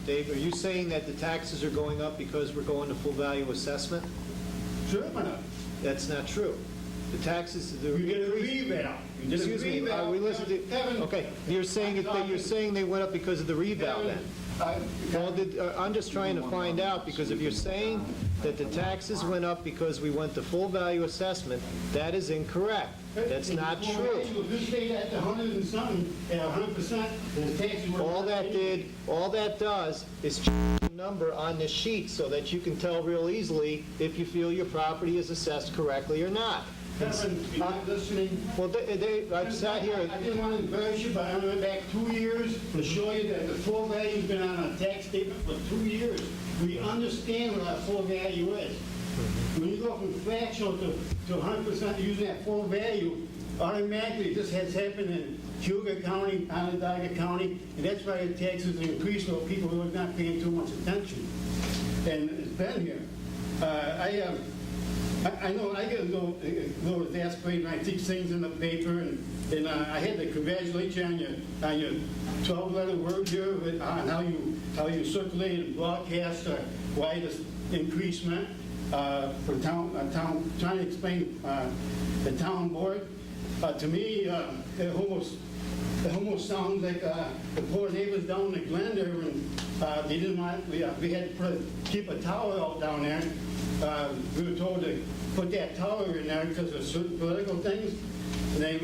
Dave, are you saying that the taxes are going up because we're going to full value assessment? Sure, why not? That's not true. The taxes, You get a reval. Excuse me, we listened to, okay, you're saying they went up because of the reval then? Well, I'm just trying to find out, because if you're saying that the taxes went up because we went to full value assessment, that is incorrect. That's not true. If you stayed at the 100 and something, at 100%, the taxes were... All that does is change the number on the sheet so that you can tell real easily if you feel your property is assessed correctly or not. Kevin, you're not listening. Well, I've sat here... I didn't want to embarrass you, but I went back 2 years to show you that the full value's been on a tax statement for 2 years. We understand what our full value is. When you go from fractional to 100% using that full value, automatically this has happened in Hugo County, Onondaga County, and that's why the taxes increased, so people are not paying too much attention. And it's been here. I know I get a little exasperated when I see things in the paper, and I had to congratulate you on your 12-letter word here on how you circulate and broadcast why this increase meant for town, trying to explain the town board. To me, it almost sounds like the poor neighbors down in the Glen there, when they didn't want, we had to keep a tower out down there. We were told to put that tower in there because of certain political things. And they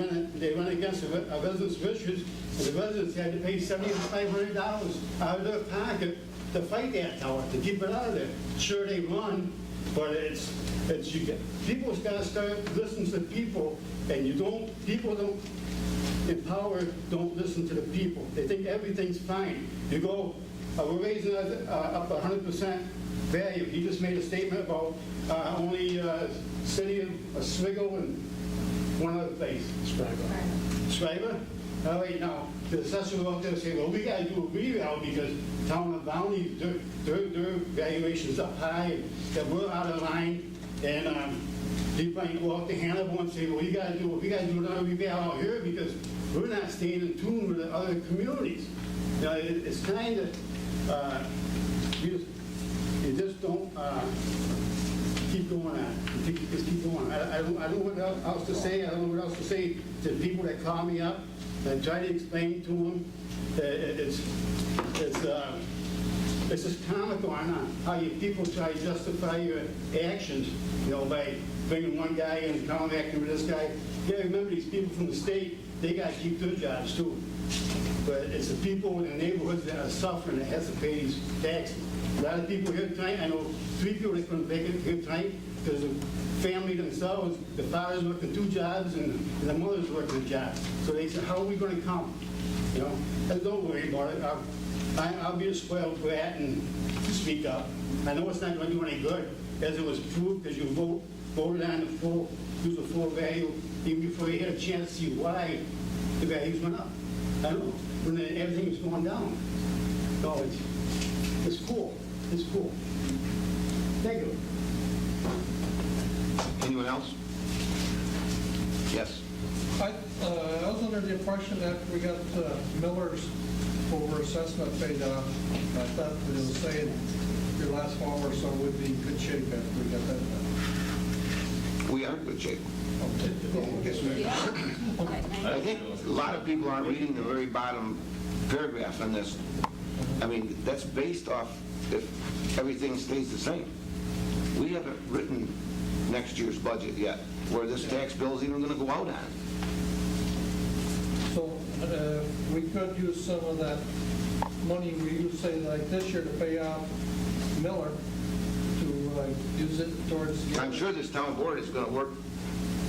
went against the residents' wishes, and the residents had to pay $7,500 out of their pocket to fight that tower, to keep it out of there. Sure, they run, but people's got to start listening to the people, and people in power don't listen to the people. They think everything's fine. You go, we're raising up 100% value. He just made a statement about only city of Oswego and one other place. Schreiber? All right, now, the assessor will go out there and say, well, we got to do a reval because town of Volney, their valuation's up high, and that we're out of line. And he might go out to Hannibal and say, well, we got to do another reval out here because we're not staying in tune with the other communities. Now, it's kind of, you just don't keep keep going on. Just keep going on. I don't know what else to say. I don't know what else to say to people that call me up and try to explain to them that it's just comical on how you people try to justify your actions, you know, by bringing one guy and contacting with this guy. You gotta remember these people from the state, they gotta keep their jobs too. But it's the people in the neighborhoods that are suffering that has to pay these taxes. A lot of people here tonight, I know 3 people that couldn't make it here tonight because the family themselves, the father's working 2 jobs and the mother's working a job. So they said, how are we going to come? You know, don't worry about it. I'll be a spoiled brat and speak up. I know it's not going to do any good, as it was proved, because you voted on use the full value, even before you had a chance to see why the values went up. I don't know, when everything was going down. No, it's cool. It's cool. Thank you. Anyone else? Yes. I was under the impression that we got Miller's over-assessment paid off. I thought it was saying your last fall or so would be in good shape after we got that done. We are in good shape. Yes, we are. I think a lot of people aren't reading the very bottom paragraph on this. I mean, that's based off if everything stays the same. We haven't written next year's budget yet, where this tax bill is even going to go out on. So we could use some of that money we used, say, like this year to pay off Miller, to use it towards... I'm sure this town board is going to work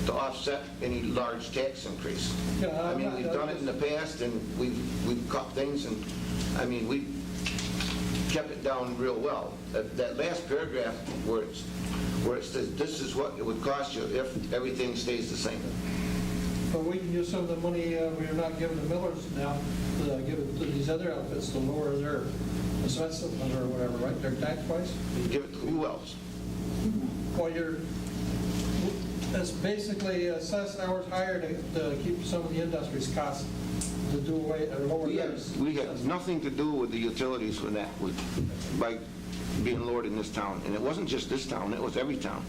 to offset any large tax increase. Yeah, I mean, we've done it in the past, and we've cut things, and, I mean, we kept it down real well. That last paragraph where it says, this is what it would cost you if everything stays the same. But we can use some of the money we're not giving the Millers now, to give it to these other outfits to lower their assessment or whatever, right, their tax price? Give it to who else? Well, that's basically assessed hours higher to keep some of the industry's costs to do away or lower theirs. We had nothing to do with the utilities when that was by being lowered in this town. And it wasn't just this town, it was every town.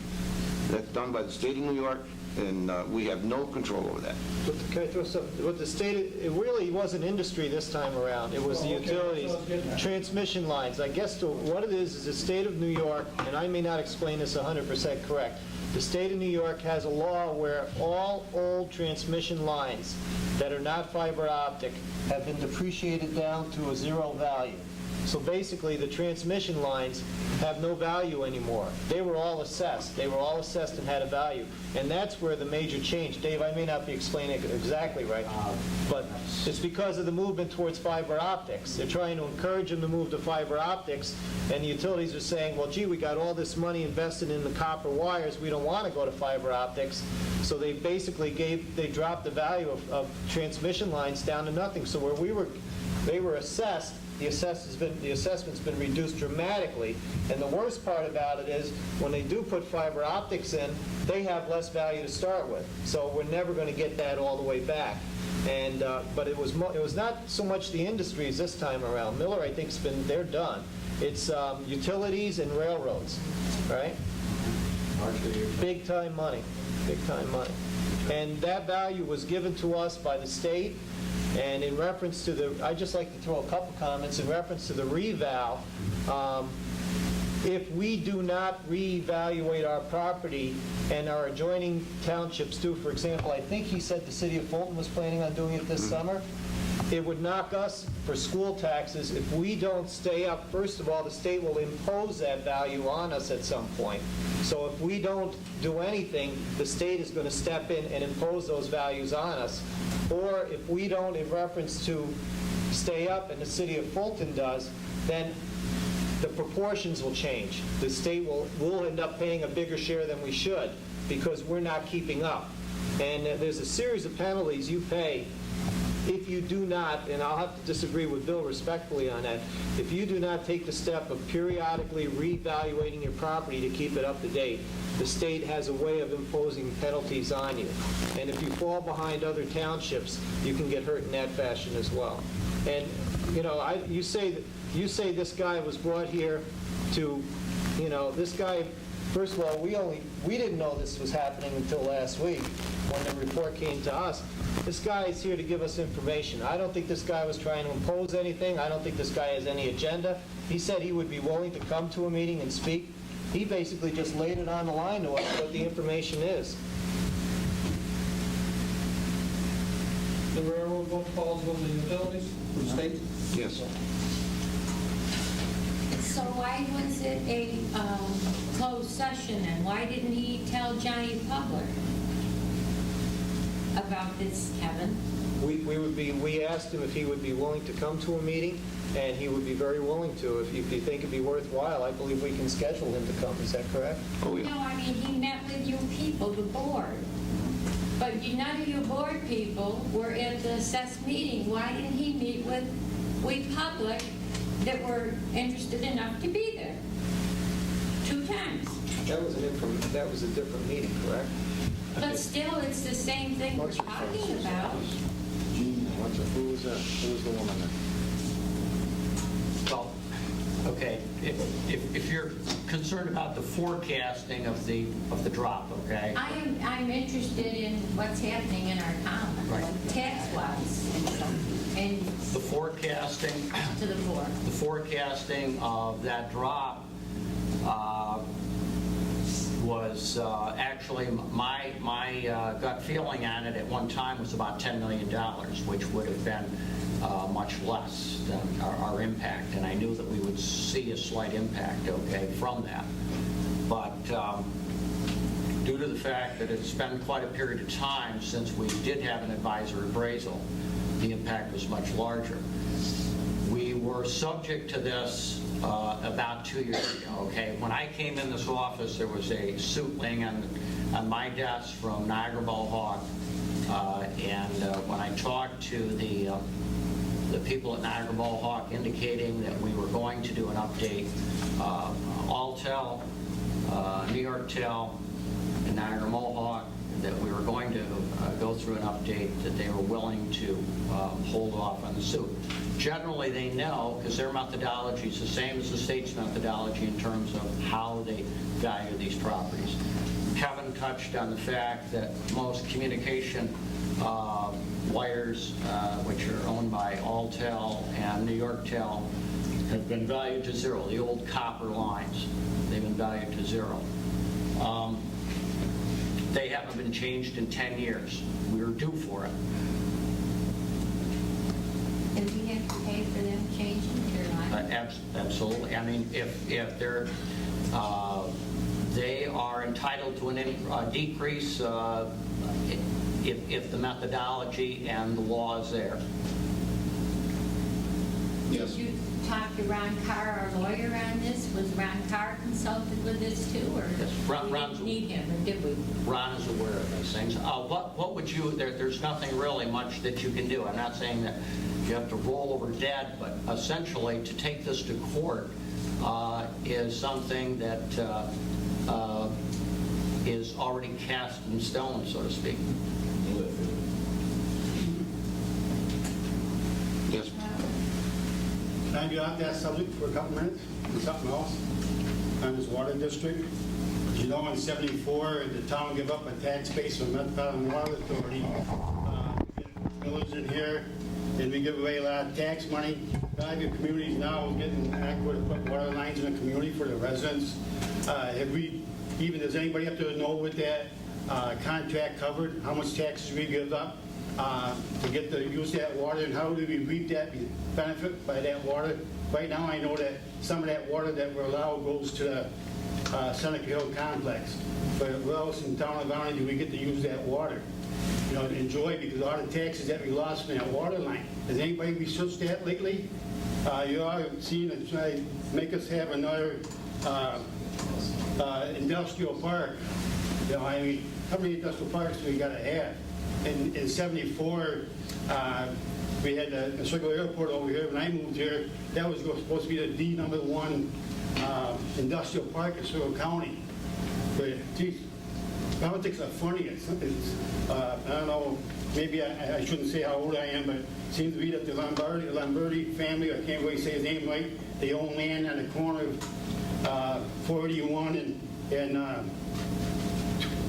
That's done by the state of New York, and we have no control over that. But can I throw something? What the state, it really wasn't industry this time around. It was the utilities, transmission lines. I guess what it is the state of New York, and I may not explain this 100% correct. The state of New York has a law where all old transmission lines that are not fiber optic have been depreciated down to a 0 value. So basically, the transmission lines have no value anymore. They were all assessed. They were all assessed and had a value. And that's where the major change. Dave, I may not be explaining it exactly right, but it's because of the movement towards fiber optics. They're trying to encourage them to move to fiber optics, and the utilities are saying, well, gee, we got all this money invested in the copper wires. We don't want to go to fiber optics. So they basically they dropped the value of transmission lines down to nothing. So where they were assessed, the assessment's been reduced dramatically, and the worst part about it is when they do put fiber optics in, they have less value to start with. So we're never going to get that all the way back. And but it was not so much the industries this time around. Miller, I think, they're done. It's utilities and railroads, right? Big time money, big time money. And that value was given to us by the state. And in reference to I'd just like to throw a couple comments in reference to the reval. If we do not reevaluate our property and our adjoining townships do, for example, I think he said the city of Fulton was planning on doing it this summer, it would knock us for school taxes if we don't stay up. First of all, the state will impose that value on us at some point. So if we don't do anything, the state is going to step in and impose those values on us. Or if we don't, in reference to stay up, and the city of Fulton does, then the proportions will change. The state will end up paying a bigger share than we should because we're not keeping up. And there's a series of penalties you pay if you do not, and I'll have to disagree with Bill respectfully on that, if you do not take the step of periodically reevaluating your property to keep it up to date, the state has a way of imposing penalties on you. And if you fall behind other townships, you can get hurt in that fashion as well. And, you know, you say this guy was brought here to, you know, this guy First of all, we didn't know this was happening until last week when the report came to us. This guy is here to give us information. I don't think this guy was trying to impose anything. I don't think this guy has any agenda. He said he would be willing to come to a meeting and speak. He basically just laid it on the line to us what the information is. The railroad both falls on the utilities, the state? Yes. So why was it a closed session, and why didn't he tell Johnny Public about this, Kevin? We asked him if he would be willing to come to a meeting, and he would be very willing to. If you think it'd be worthwhile, I believe we can schedule him to come. Is that correct? Oh, yeah. No, I mean, he met with you people, the board. But none of you board people were at the assessed meeting. Why didn't he meet with we public that were interested enough to be there? 2 times. That was a different meeting, correct? But still, it's the same thing we're talking about. Gene, who was that? Who was the woman there? Well, okay, if you're concerned about the forecasting of the drop, okay? I'm interested in what's happening in our town, Right. tax-wise and stuff, and The forecasting, to the board. the forecasting of that drop was actually, my gut feeling on it at one time was about $10 million, which would have been much less than our impact, and I knew that we would see a slight impact, okay, from that. But due to the fact that it's been quite a period of time since we did have an advisor appraisal, the impact was much larger. We were subject to this about 2 years ago, okay? When I came in this office, there was a suit laying on my desk from Niagara Mohawk, and when I talked to the people at Niagara Mohawk indicating that we were going to do an update, Alltel, New York Tel, and Niagara Mohawk, that we were going to go through an update, that they were willing to hold off on the suit. Generally, they know, because their methodology is the same as the state's methodology in terms of how they value these properties. Kevin touched on the fact that most communication wires, which are owned by Alltel and New York Tel, have been valued to zero. The old copper lines, they've been valued to zero. They haven't been changed in 10 years. We were due for it. And we have to pay for them changing their line? Absolutely. I mean, if they're, they are entitled to a decrease if the methodology and the law is there. Yes. Did you talk to Ron Carr, our lawyer, on this? Was Ron Carr consulted with this too, or Yes, we didn't need him, or did we? Ron is aware of these things. What would you, there's nothing really much that you can do. I'm not saying that you have to roll over dead, but essentially to take this to court is something that is already cast in stone, so to speak. Yes. Can I get off that subject for a couple minutes? Something else? On this water district? You know, in '74, the town gave up a tax base from Metropolitan Water Authority. Millers in here, and we give away a lot of tax money. Value communities now is getting adequate to put water lines in the community for the residents. Have we, even, does anybody up there know what that contract covered? How much taxes we give up to get to use that water, and how do we reap that benefit by that water? Right now, I know that some of that water that we're allowed goes to the Seneca Hill complex. But where else in town of Volney do we get to use that water? You know, to enjoy, because all the taxes that we lost from that water line. Has anybody researched that lately? You all have seen it try to make us have another industrial park. You know, I mean, how many industrial parks do we got to have? In '74, we had the Circle Airport over here. When I moved here, that was supposed to be the D#1 industrial park in Circle County. But geez, politics are funny. It's I don't know, maybe I shouldn't say how old I am, but it seems to be that the Lombardi family, I can't really say his name right, they own land on the corner of 481 and and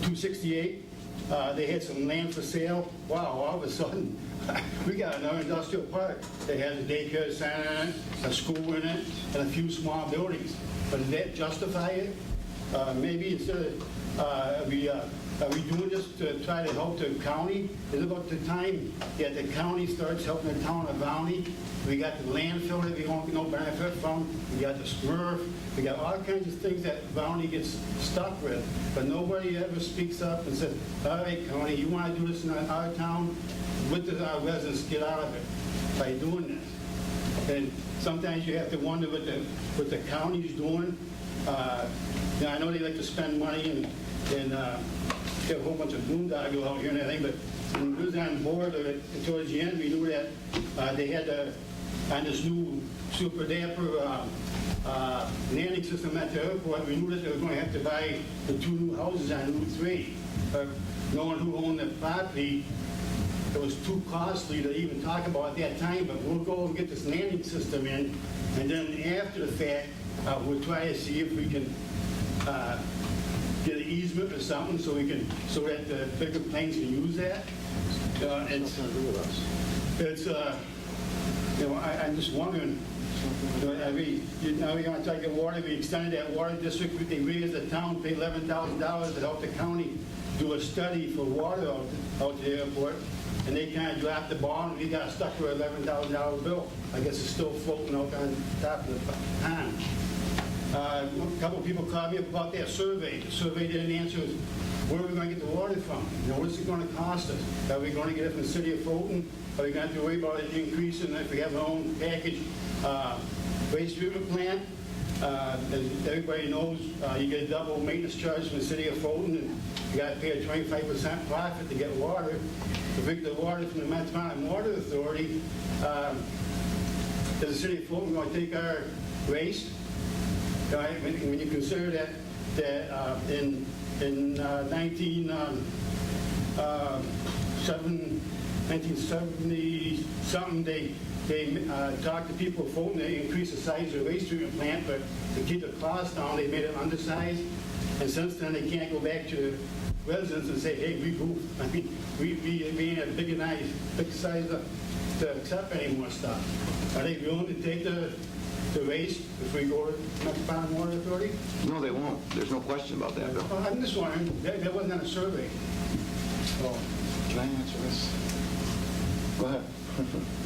268, they had some land for sale. Wow, all of a sudden, we got another industrial park that has a daycare center in it, a school in it, and a few small buildings. But does that justify it? Maybe instead of, are we doing this to try to help the county? Is it about the time that the county starts helping the town of Volney? We got the landfill that we won't get no benefit from. We got the Smurf. We got all kinds of things that Volney gets stuck with. But nobody ever speaks up and says, all right, county, you want to do this in our town? What does our residents get out of it by doing this? And sometimes you have to wonder what the county's doing. You know, I know they like to spend money and get a whole bunch of boondoggle out here and everything, but when we was on board towards the end, we knew that they had on this new super dapper landing system at the airport, we knew that they were going to have to buy the 2 new houses on Route 3. Knowing who owned the property, it was too costly to even talk about at that time, but we'll go and get this landing system in, and then after the fact, we'll try to see if we can get an easement or something so that the bigger planes can use that. You know, I'm just wondering, you know, now we're going to take the water, we extended that water district, they raised the town, paid $11,000 to help the county do a study for water out to the airport, and they kind of dropped the ball, and we got stuck with an $11,000 bill. I guess it's still floating out on top of the pond. A couple of people called me up about that survey. The survey didn't answer where are we going to get the water from? You know, what's it going to cost us? Are we going to get it from the city of Fulton? Are we going to have to worry about it increasing if we have our own package waste treatment plant? As everybody knows, you get a double maintenance charge from the city of Fulton, and you got to pay a 25% profit to get water. To pick the water from the Metropolitan Water Authority, is the city of Fulton going to take our waste? When you consider that in 1970 something, they talked to people of Fulton, they increased the size of the waste treatment plant, but to keep the cost down, they made it undersized. And since then, they can't go back to the residents and say, hey, we goofed. I mean, we ain't big size to accept any more stuff. Are they willing to take the waste if we go to Metropolitan Water Authority? No, they won't. There's no question about that, Bill. Well, I'm just wondering, that wasn't on a survey. So, Can I answer this? Go ahead.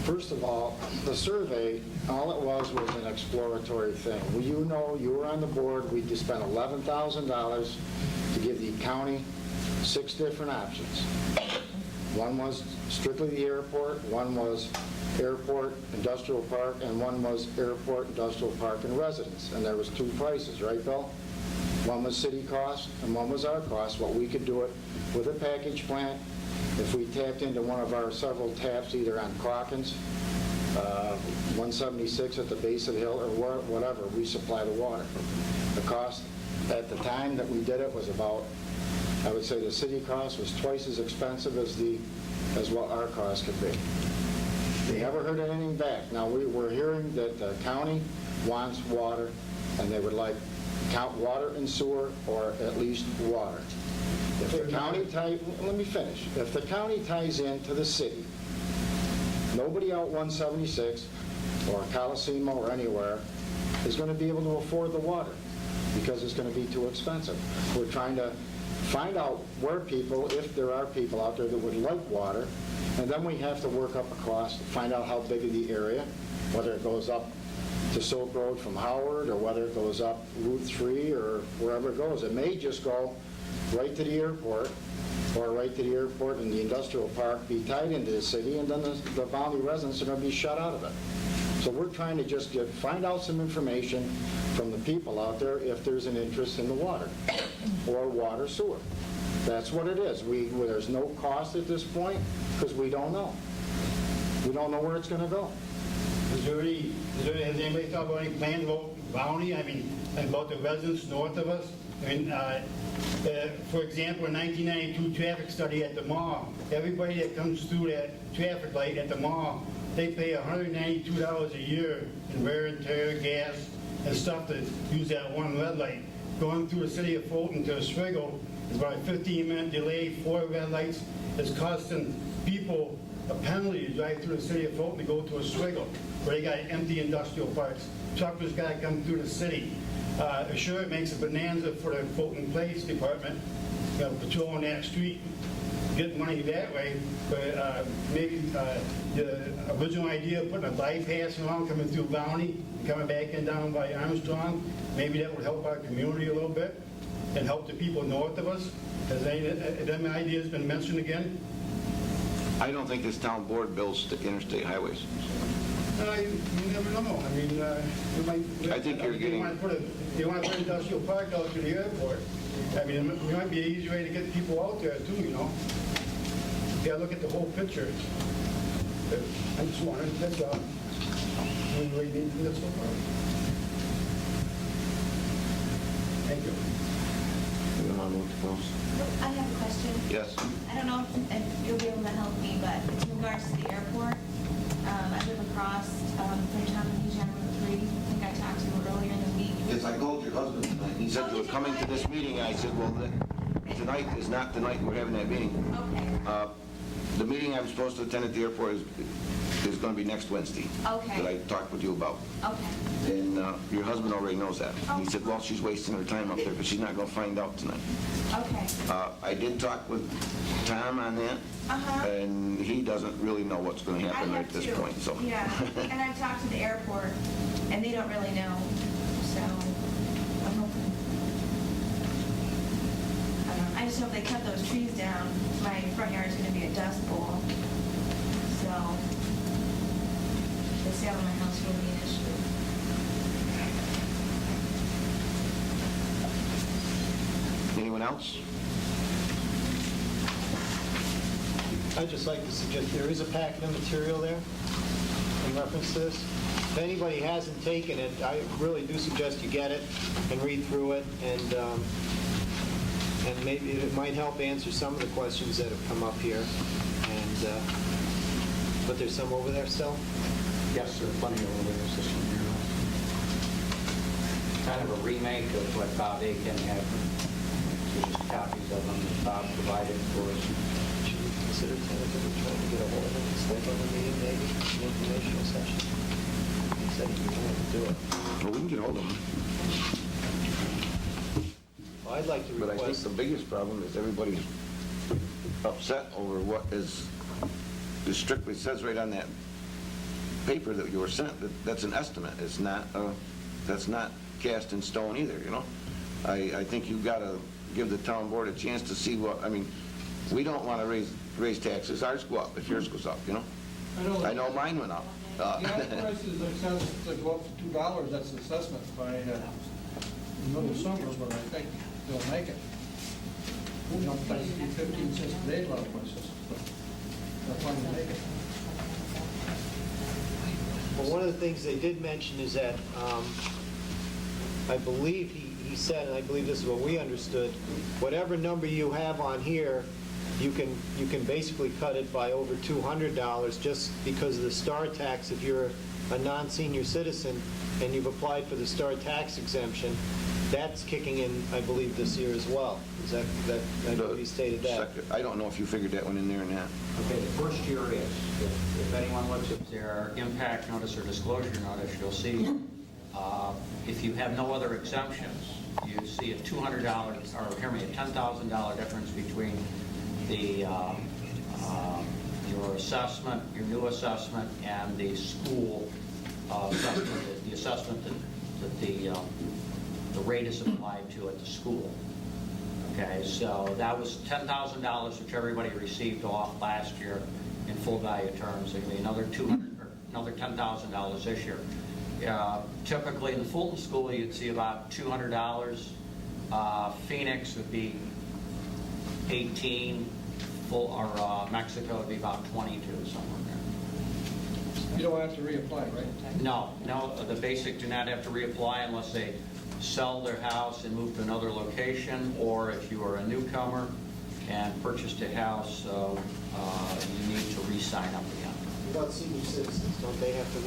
First of all, the survey, all it was an exploratory thing. Well, you know, you were on the board, we just spent $11,000 to give the county 6 different options. One was strictly the airport, one was airport industrial park, and one was airport industrial park and residence. And there was 2 prices, right, Bill? One was city cost and one was our cost, what we could do it with a package plant. If we tapped into one of our several taps, either on Crockin's, 176 at the base of the hill, or whatever, we supply the water. The cost at the time that we did it was about, I would say the city cost was twice as expensive as what our cost could be. We never heard anything back. Now, we're hearing that the county wants water, and they would like water and sewer, or at least water. If the county let me finish. If the county ties into the city, nobody out 176 or Coliseum or anywhere is going to be able to afford the water because it's going to be too expensive. We're trying to find out where people, if there are people out there that would like water, and then we have to work up a cost, find out how big of the area, whether it goes up to Silk Road from Howard, or whether it goes up Route 3, or wherever it goes. It may just go right to the airport, or right to the airport and the industrial park, be tied into the city, and then the Volney residents are going to be shut out of it. So we're trying to just find out some information from the people out there if there's an interest in the water, or water sewer. That's what it is. There's no cost at this point, because we don't know. We don't know where it's going to go. has anybody thought about any plans about Volney? I mean, about the residents north of us? I mean, for example, in 1992 traffic study at the mall, everybody that comes through that traffic light at the mall, they pay $192 a year in wear and tear, gas, and stuff to use that one red light. going through the city of Fulton to Oswego is about a 15-minute delay, 4 red lights. It's costing people a penalty to drive through the city of Fulton to go to Oswego, where they got empty industrial parks. Truckers got to come through the city. Sure, it makes a bonanza for the Fulton Police Department, patrolling that street, get money that way, but maybe the original idea of putting a bypass along coming through Volney, coming back in down by Armstrong, maybe that would help our community a little bit and help the people north of us. Has that idea been mentioned again? I don't think this town board builds interstate highways. You never know. I mean, you might. I think you're getting- You want to put an industrial park out to the airport. I mean, it might be an easy way to get people out there too, you know? You gotta look at the whole picture. But I'm just wondering, that's all. We really need this so far. Thank you. You want to move to close? I have a question. Yes. I don't know if you'll be able to help me, but it's in regards to the airport. I live across from Tom and He's on Route 3. I think I talked to you earlier in the week. Yes, I called your husband tonight. He said you were coming to this meeting. I said, well, tonight is not the night we're having that meeting. Okay. The meeting I'm supposed to attend at the airport is going to be next Wednesday. Okay. That I talked with you about. Okay. And your husband already knows that. He said, well, she's wasting her time up there, but she's not going to find out tonight. Okay. I did talk with Tom on that, and he doesn't really know what's going to happen I right have at this too. point. So. Yeah. And I've talked to the airport, and they don't really know. So I'm hoping. I don't know. I just hope they cut those trees down. My front yard is going to be a dust bowl. So the sale of my house will be an issue. Anyone else? I'd just like to suggest, there is a packet of material there in reference to this. If anybody hasn't taken it, I really do suggest you get it and read through it, and maybe it might help answer some of the questions that have come up here. And but there's some over there still? Yes, there are plenty of others this one here. Kind of a remake of what Bob Aiken had. There's just copies of them that Bob provided for us. Should we consider tentatively trying to get a hold of him instead of the meeting, maybe, an informational session? He said he was willing to do it. Well, we can get hold of them. Well, I'd like to But I think request, the biggest problem is everybody's upset over what is, it strictly says right on that paper that you were sent, that's an estimate. It's not, that's not cast in stone either, you know? I think you've got to give the town board a chance to see what, I mean, we don't want to raise taxes. Ours go up if yours goes up, you know? I know mine went up. Gas prices, it says to go up to $2, that's the assessment by the middle of summer, but I think they'll make it. You know, prices be 15 cents a day, a lot of places, but they're planning to make it. well, one of the things they did mention is that, I believe he said, and I believe this is what we understood, whatever number you have on here, you can basically cut it by over $200 just because of the STAR tax. If you're a non-senior citizen and you've applied for the STAR tax exemption, that's kicking in, I believe, this year as well. Is that I believe he stated that. I don't know if you figured that one in there or not. Okay, the first year is, if anyone looks at their impact notice or disclosure notice, you'll see if you have no other exemptions, you see a $200, or hear me, a $10,000 difference between the your assessment, your new assessment, and the school assessment, the assessment that the rate is applied to at the school. Okay, so that was $10,000 which everybody received off last year in full value terms. There'll be another $10,000 this year. Typically in the Fulton School, you'd see about $200. Phoenix would be 18, or Mexico would be about 22, somewhere there. You don't have to reapply, right? No, the basic do not have to reapply unless they sell their house and move to another location, or if you are a newcomer and purchased a house, you need to re-sign up again. What about senior citizens? Don't they have to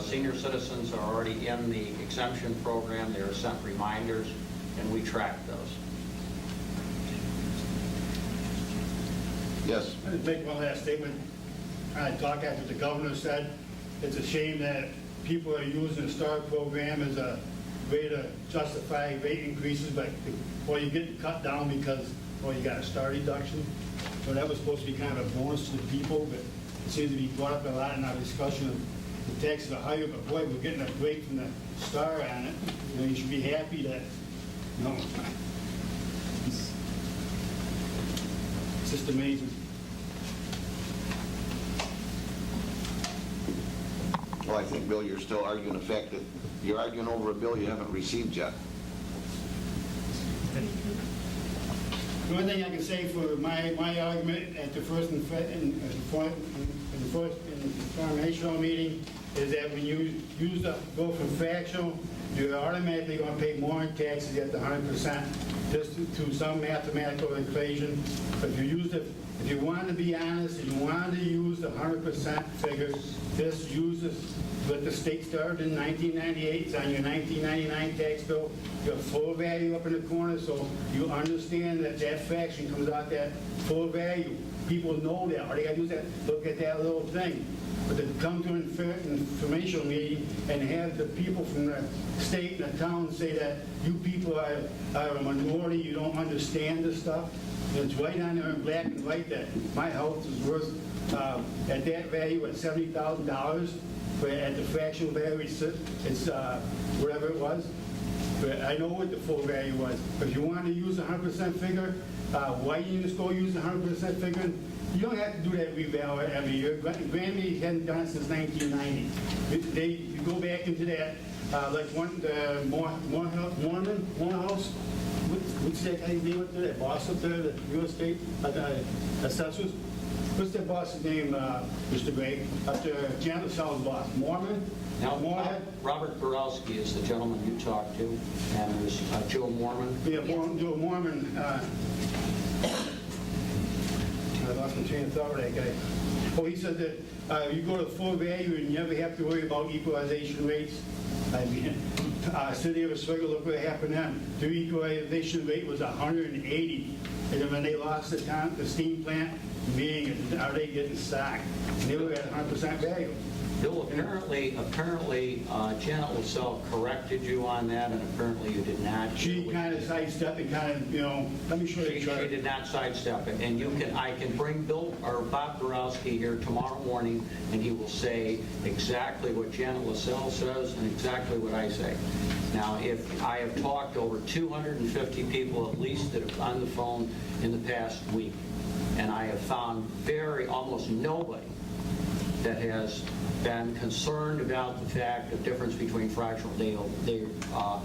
Senior citizens are already in the exemption program. They are sent reminders and we track those. Yes. I'll just make one last statement. I talked after the governor said, it's a shame that people are using the STAR program as a way to justify rate increases, but, well, you're getting cut down because, well, you got a STAR deduction. So that was supposed to be kind of a bonus to the people, but it seems to be brought up a lot in our discussion. The taxes are higher, but boy, we're getting a break from the STAR on it. You know, you should be happy that, you know, it's just amazing. Well, I think, Bill, you're still arguing the fact that you're arguing over a bill you haven't received yet. The only thing I can say for my argument at the first informational meeting is that when you go from fractional, you're automatically going to pay more in taxes at the 100%, just to some mathematical equation. But if you want to be honest and you want to use the 100% figure, this uses what the state started in 1998. It's on your 1999 tax bill. You have full value up in the corner, so you understand that that fraction comes out that full value. People know that. All they got to do is look at that little thing. But to come to an informational meeting and have the people from the state and the town say that you people are a minority, you don't understand this stuff. It's right on there in black and white that my house is worth, at that value, at $70,000. At the fractional value, it's whatever it was. But I know what the full value was. But if you want to use a 100% figure, why didn't you just go use a 100% figure? You don't have to do that reval every year. Granby hadn't done it since 1990. You go back into that, like the Morehouse. What's that guy's name up there? That boss up there, the real estate assessors. What's that boss's name, Mr. Gray? Up there, Janet Lassalle's boss, Mormon? Now, Robert Borowski is the gentleman you talked to, and there's Joe Mormon. Yeah, Joe Mormon. I lost my train of thought with that guy. Oh, he said that you go to full value and you never have to worry about equalization rates. I mean, City of Oswego, look what happened to them. Their equalization rate was 180. And then when they lost the steam plant, are they getting sacked? And they were at 100% value. Bill, apparently, Janet Lassalle corrected you on that, and apparently you did not. She kind of sidestepped and kind of, let me show you. She did not sidestep it, and I can bring Bill or Bob Borowski here tomorrow morning, and he will say exactly what Janet Lassalle says and exactly what I say. Now, if I have talked to over 250 people at least that have on the phone in the past week, and I have found almost nobody that has been concerned about the fact of difference between fractional. They are